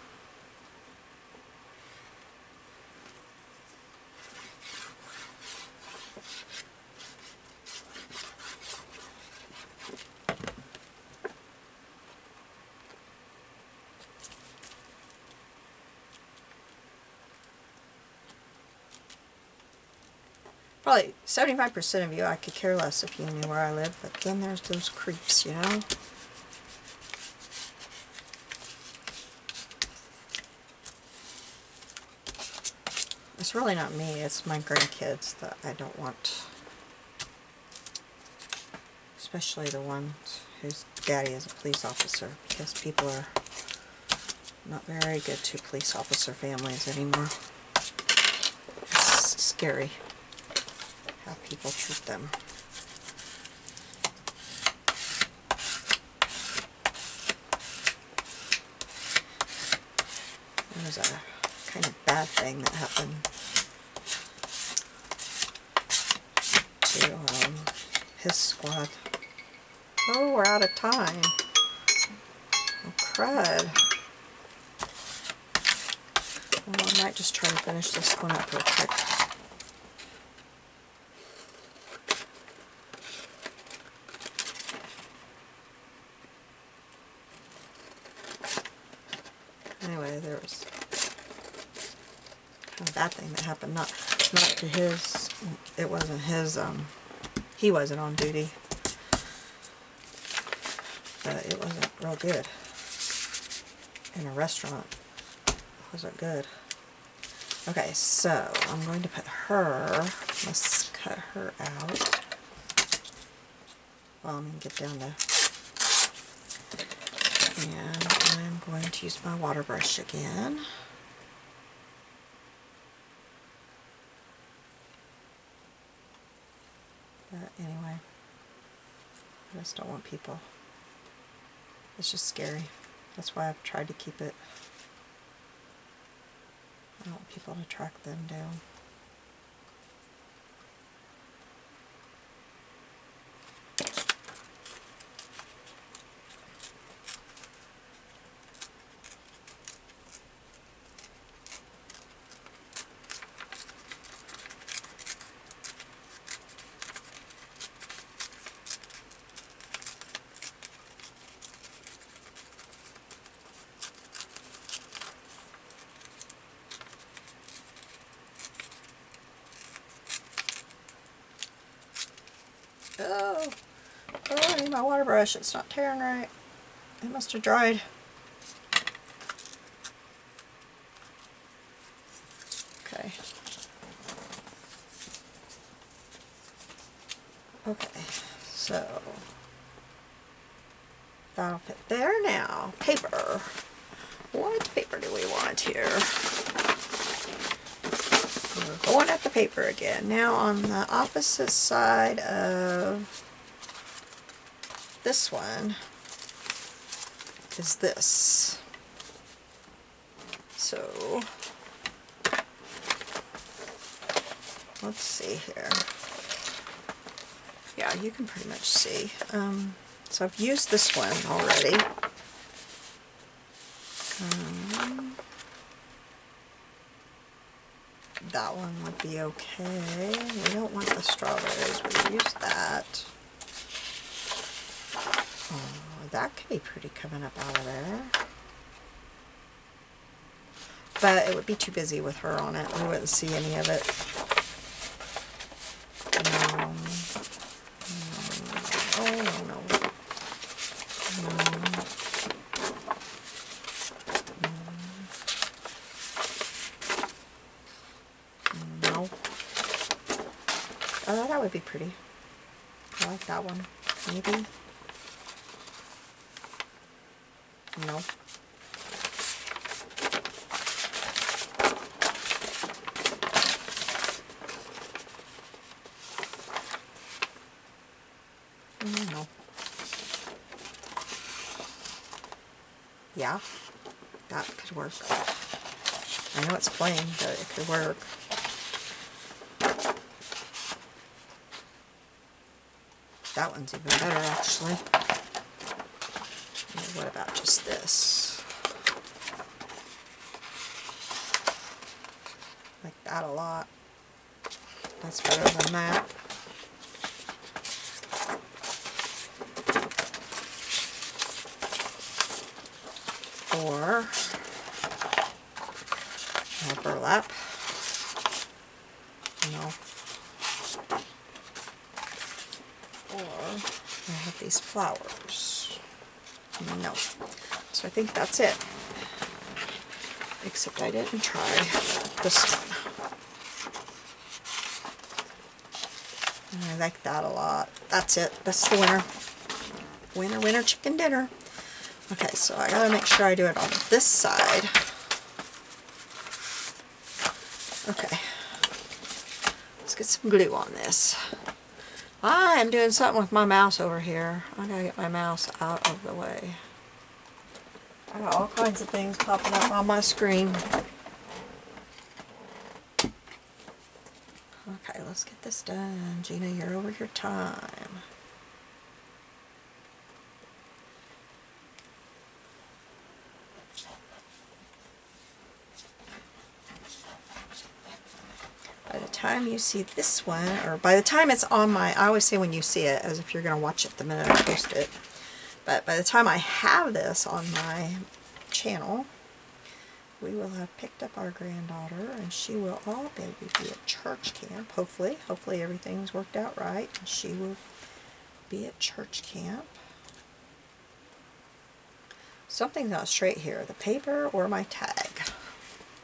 Probably 75% of you, I could care less if you knew where I live, but then there's those creeps, you know? It's really not me, it's my grandkids that I don't want. Especially the ones whose daddy is a police officer, because people are not very good to police officer families anymore. It's scary how people treat them. There was a kind of bad thing that happened to his squad. Oh, we're out of time. Oh, crud. Well, I might just try to finish this one up real quick. Anyway, there was kind of bad thing that happened. Not to his. It wasn't his. He wasn't on duty, but it wasn't real good. In a restaurant, it wasn't good. Okay, so I'm going to put her. Let's cut her out. Well, I'm going to get down to. And I'm going to use my water brush again. But anyway, I just don't want people. It's just scary. That's why I've tried to keep it. I don't want people to track them down. Oh, I need my water brush. It's not tearing right. It must have dried. Okay, so that'll fit there now. Paper. What paper do we want here? We're going at the paper again. Now on the opposite side of this one is this. So let's see here. Yeah, you can pretty much see. So I've used this one already. That one would be okay. We don't want the strawberries. We use that. Oh, that could be pretty coming up out of there. But it would be too busy with her on it. We wouldn't see any of it. Oh, no. No. Oh, that would be pretty. I like that one. Maybe. No. No. Yeah, that could work. I know it's plain, but it could work. That one's even better, actually. And what about just this? Like that a lot. That's better than that. Or more burlap. No. Or I have these flowers. No. So I think that's it. Except I didn't try this one. And I like that a lot. That's it. That's the winner. Winner, winner, chicken dinner. Okay, so I gotta make sure I do it on this side. Okay. Let's get some glue on this. I am doing something with my mouse over here. I gotta get my mouse out of the way. I got all kinds of things popping up on my screen. Okay, let's get this done. Gina, you're over your time. By the time you see this one, or by the time it's on my, I always say when you see it, as if you're going to watch it the minute I post it. But by the time I have this on my channel, we will have picked up our granddaughter, and she will all be at church camp, hopefully. Hopefully everything's worked out right, and she will be at church camp. Something's not straight here, the paper or my tag.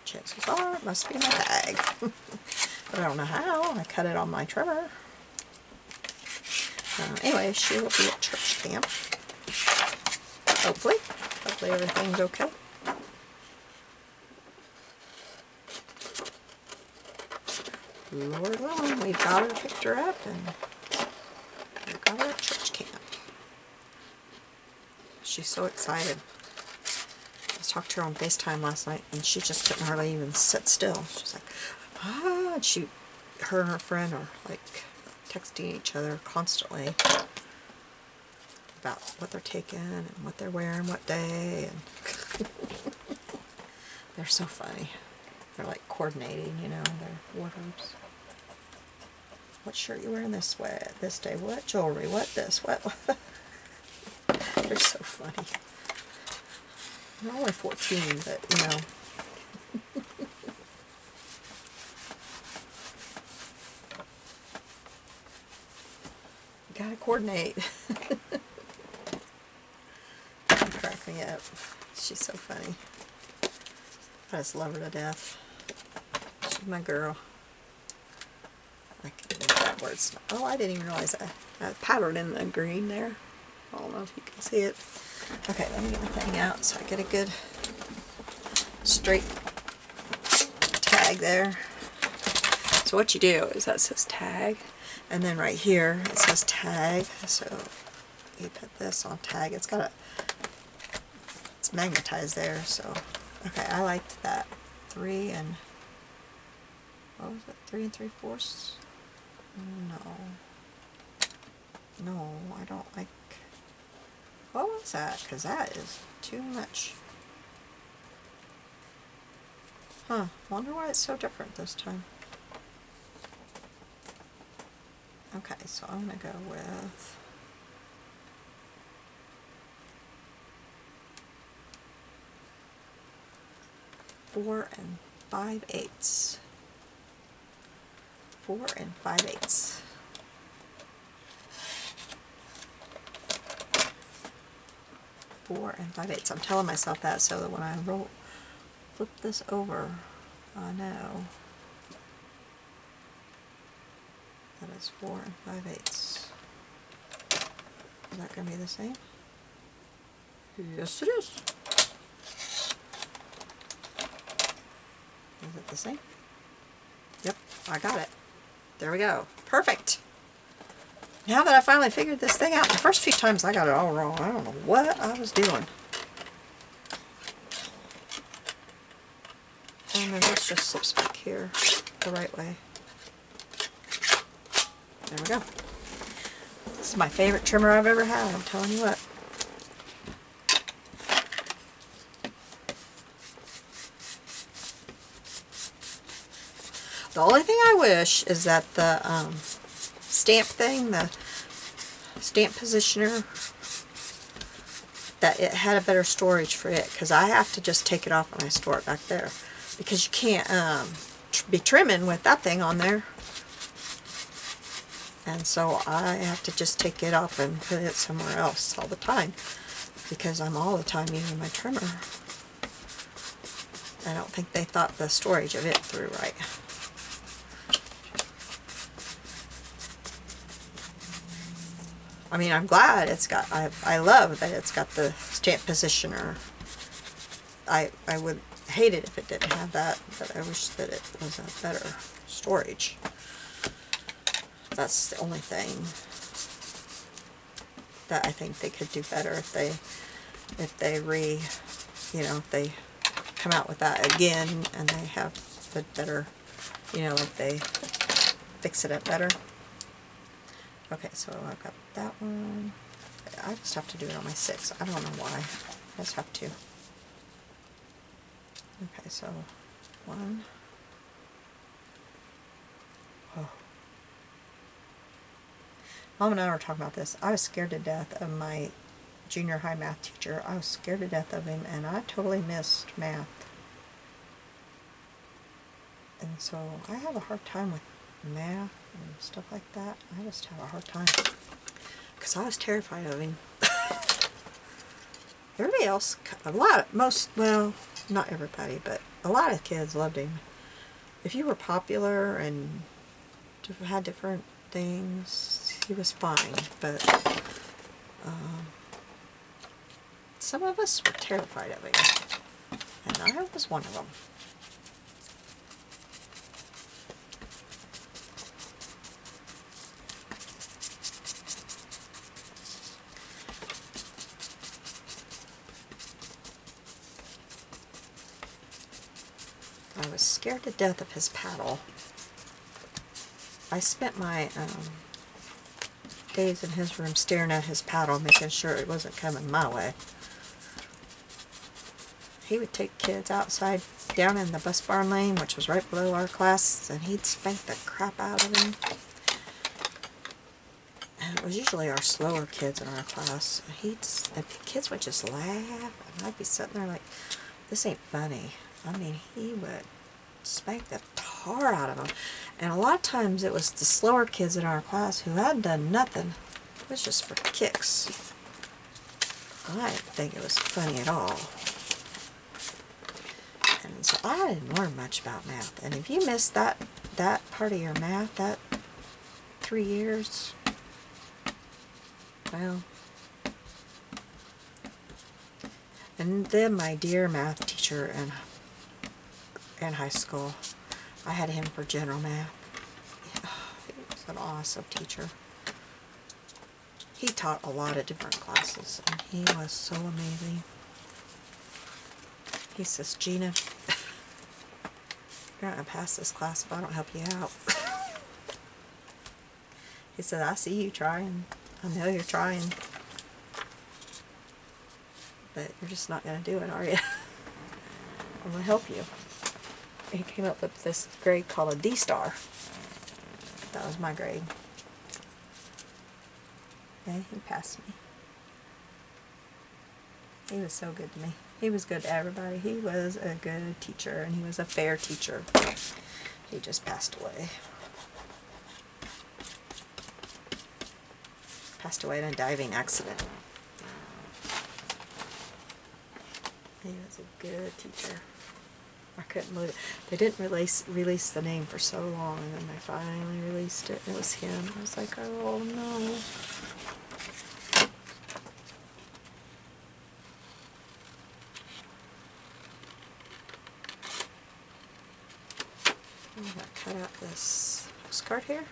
Chances are it must be my tag. But I don't know how. I cut it on my trimmer. Anyway, she will be at church camp. Hopefully. Hopefully everything's okay. Lord willing, we've got her, picked her up, and we've got her at church camp. She's so excited. I talked to her on FaceTime last night, and she just couldn't hardly even sit still. She's like, ah, and her and her friend are like texting each other constantly about what they're taking and what they're wearing, what day, and they're so funny. They're like coordinating, you know, their wardrobes. What shirt you wearing this day? What jewelry? What this? What? They're so funny. They're only 14, but you know. You gotta coordinate. Crack me up. She's so funny. I just love her to death. She's my girl. I can make that where it's not. Oh, I didn't even realize I powdered in the green there. I don't know if you can see it. Okay, let me get my thing out so I get a good straight tag there. So what you do is that says tag, and then right here it says tag. So you put this on tag. It's magnetized there. So okay, I liked that 3 and what was it? 3 3/4. No, I don't like. What was that? Because that is too much. Huh, wonder why it's so different this time. Okay, so I'm going to go with 4 5/8. 4 5/8. Four and 5/8. I'm telling myself that so that when I flip this over, I know that it's 4 5/8. Is that going to be the same? Yes, it is. Is it the same? Yep, I got it. There we go. Perfect. Now that I finally figured this thing out, the first few times I got it all wrong. I don't know what I was doing. And then this just slips back here the right way. There we go. This is my favorite trimmer I've ever had, I'm telling you what. The only thing I wish is that the stamp thing, the stamp positioner, that it had a better storage for it, because I have to just take it off when I store it back there, because you can't be trimming with that thing on there, and so I have to just take it off and put it somewhere else all the time, because I'm all the time using my trimmer. I don't think they thought the storage of it through right. I mean, I'm glad it's got, I love that it's got the stamp positioner. I would hate it if it didn't have that, but I wish that it was a better storage. That's the only thing that I think they could do better if they if they come out with that again and they have the better, like they fix it up better. Okay, so I've got that one. I just have to do it on my 6. I don't know why. I just have to. Okay, so 1. Oh. Mom and I were talking about this. I was scared to death of my junior high math teacher. I was scared to death of him, and I totally missed math. And so I have a hard time with math and stuff like that. I just have a hard time because I was terrified of him. Everybody else, well, not everybody, but a lot of kids loved him. If you were popular and had different things, he was fine, but some of us were terrified of him, and I was one of them. I was scared to death of his paddle. I spent my days in his room staring at his paddle, making sure it wasn't coming my way. He would take kids outside down in the bus barn lane, which was right below our class, and he'd spank the crap out of them. And it was usually our slower kids in our class. The kids would just laugh, and I'd be sitting there like, this ain't funny. I mean, he would spank the tar out of them. And a lot of times it was the slower kids in our class who hadn't done nothing. It was just for kicks. I didn't think it was funny at all. And so I didn't learn much about math. And if you missed that part of your math, that 3 years. Well, and then my dear math teacher in high school, I had him for general math. He was an awesome teacher. He taught a lot of different classes, and he was so amazing. He says, Gina, you're not going to pass this class if I don't help you out. He said, I see you trying. I know you're trying. But you're just not going to do it, are you? I'm going to help you. He came up with this grade called a D-star. That was my grade. And he passed me. He was so good to me. He was good to everybody. He was a good teacher, and he was a fair teacher. He just passed away. Passed away in a diving accident. He was a good teacher. I couldn't believe it. They didn't release the name for so long, and then they finally released it. It was him. I was like, oh no. I'm going to cut out this postcard here.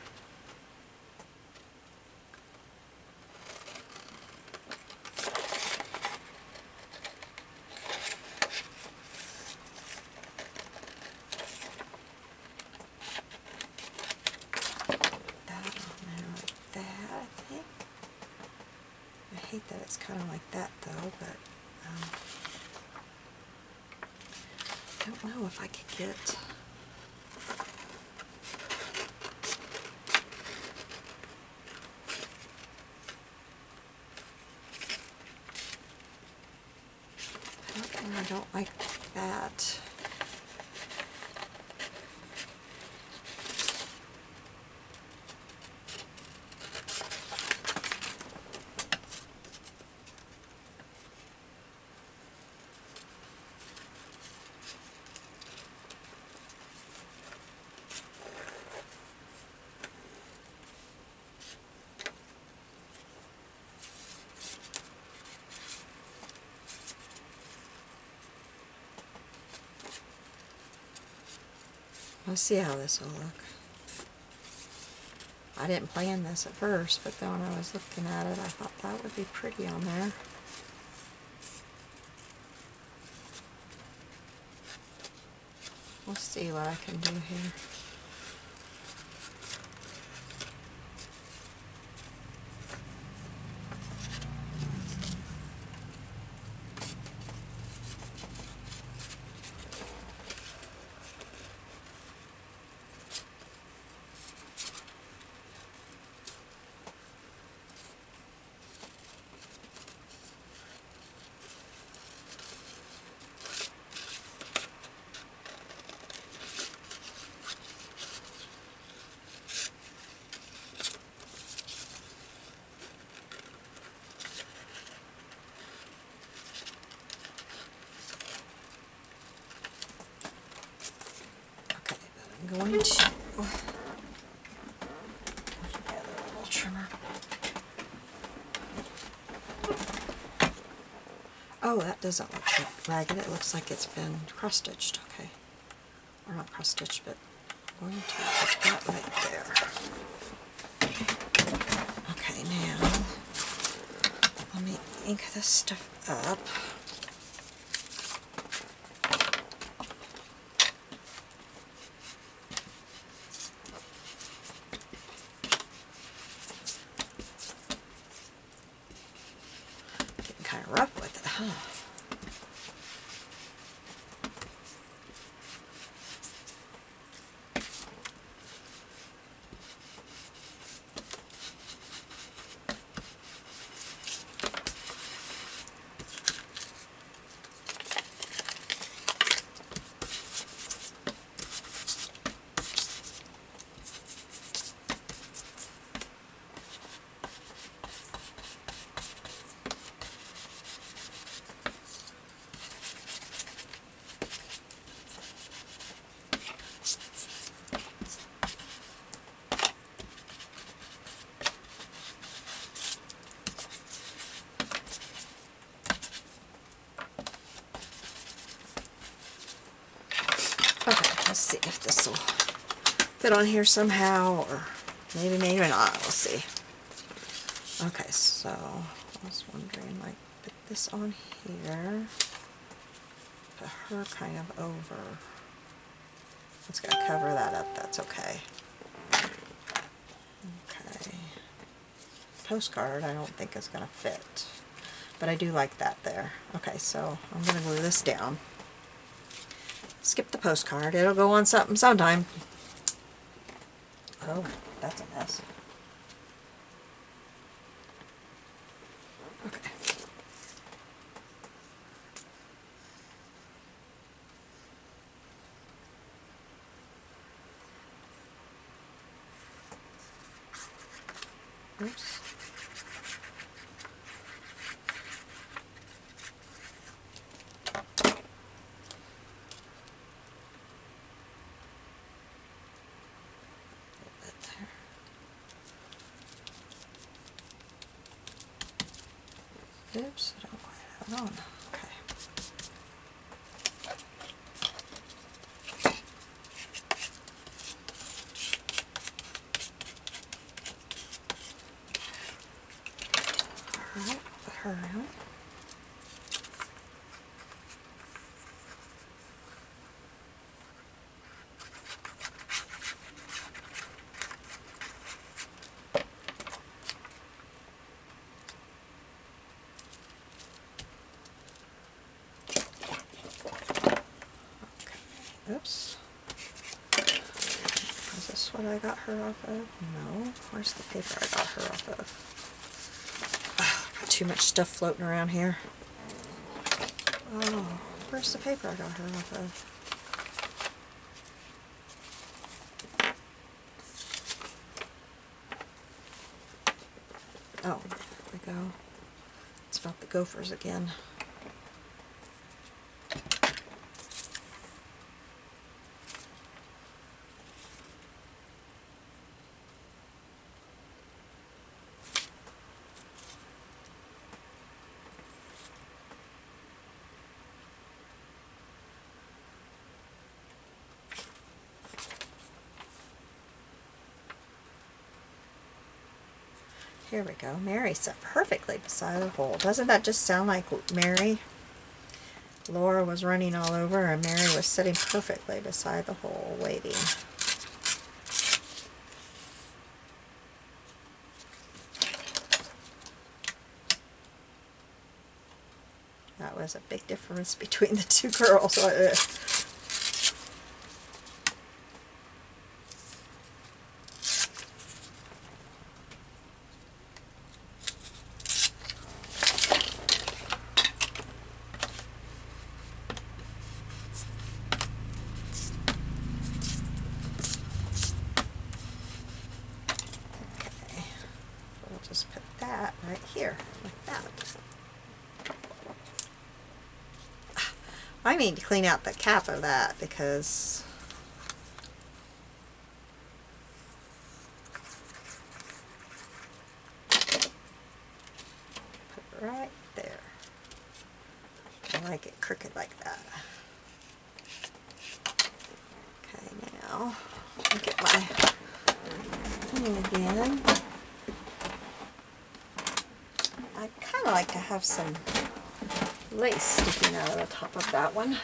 I hate that it's kind of like that though, but I don't know if I could get I don't like that. Let's see how this will look. I didn't plan this at first, but then when I was looking at it, I thought that would be pretty on there. We'll see what I can do here. I'm going to get a little trimmer. Oh, that doesn't look ragged. It looks like it's been cross-stitched. Okay. Or not cross-stitched, but I'm going to put that right there. Okay, now let me ink this stuff up. Getting kind of rough with it, huh? fit on here somehow, or maybe not. We'll see. Okay, so I was wondering, like, put this on here, put her kind of over. It's going to cover that up. That's okay. Okay. Postcard I don't think is going to fit, but I do like that there. Okay, so I'm going to glue this down. Skip the postcard. It'll go on something sometime. Oh, that's a mess. Okay. Oops. Oops, I don't quite have it on. Okay. Alright, put her around. Oops. Is this what I got her off of? No. Where's the paper I got her off of? Ugh, got too much stuff floating around here. Oh, where's the paper I got her off of? Oh, there we go. It's about the gophers again. Here we go. Mary sat perfectly beside the hole. Doesn't that just sound like Mary? Laura was running all over and Mary was sitting perfectly beside the hole waiting. That was a big difference between the two girls. Just put that right here, like that. I need to clean out the cap of that because put it right there. I like it crooked like that. Okay, now I'll get my thing again. I kind of like to have some lace sticking out of the top of that one.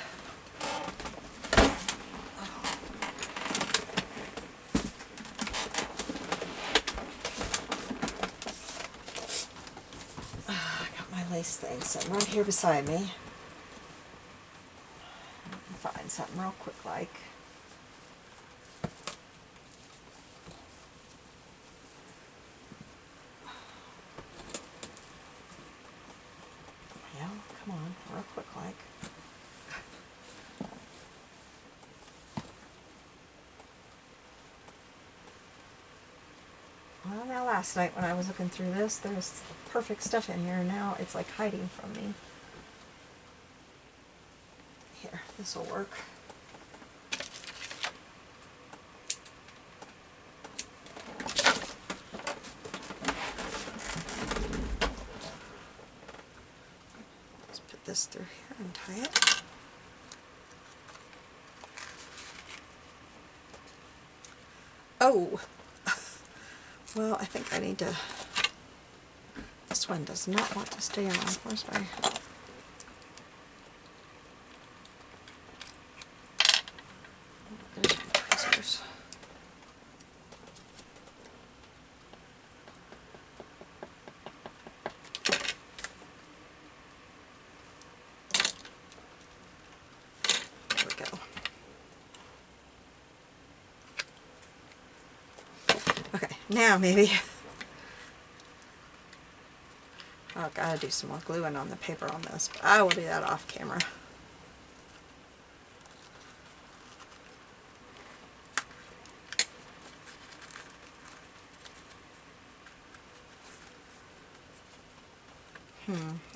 I got my lace thing sitting right here beside me. Find something real quick like. Yeah, come on, real quick like. Well, now last night when I was looking through this, there was perfect stuff in here, and now it's like hiding from me. Here, this will work. Let's put this through here and tie it. Oh, well, I think I need to, this one does not want to stay on. Where's my, there's my tweezers. There we go. Okay, now maybe, oh, gotta do some more gluing on the paper on this, but I will do that off camera.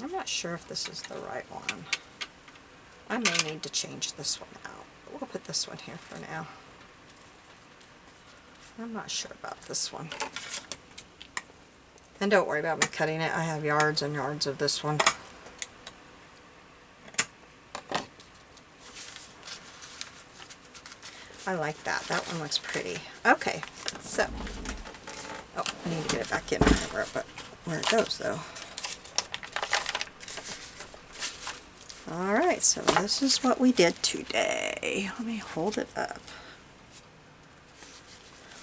I'm not sure if this is the right one. I may need to change this one out. We'll put this one here for now. I'm not sure about this one. And don't worry about me cutting it. I have yards and yards of this one. I like that. That one looks pretty. Okay, so, oh, I need to get it back in where it goes though. Alright, so this is what we did today. Let me hold it up.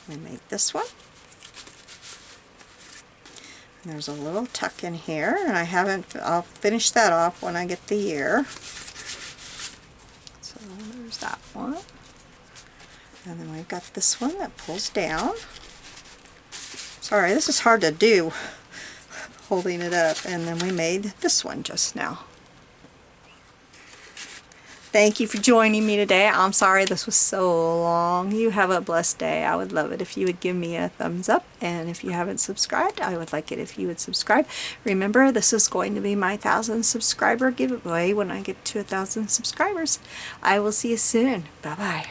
We made this one. And there's a little tuck in here, and I'll finish that off when I get the ear. So there's that one. And then we've got this one that pulls down. Sorry, this is hard to do, holding it up. And then we made this one just now. Thank you for joining me today. I'm sorry this was so long. You have a blessed day. I would love it if you would give me a thumbs up. And if you haven't subscribed, I would like it if you would subscribe. Remember, this is going to be my 1,000 subscriber giveaway when I get to 1,000 subscribers. I will see you soon. Bye-bye.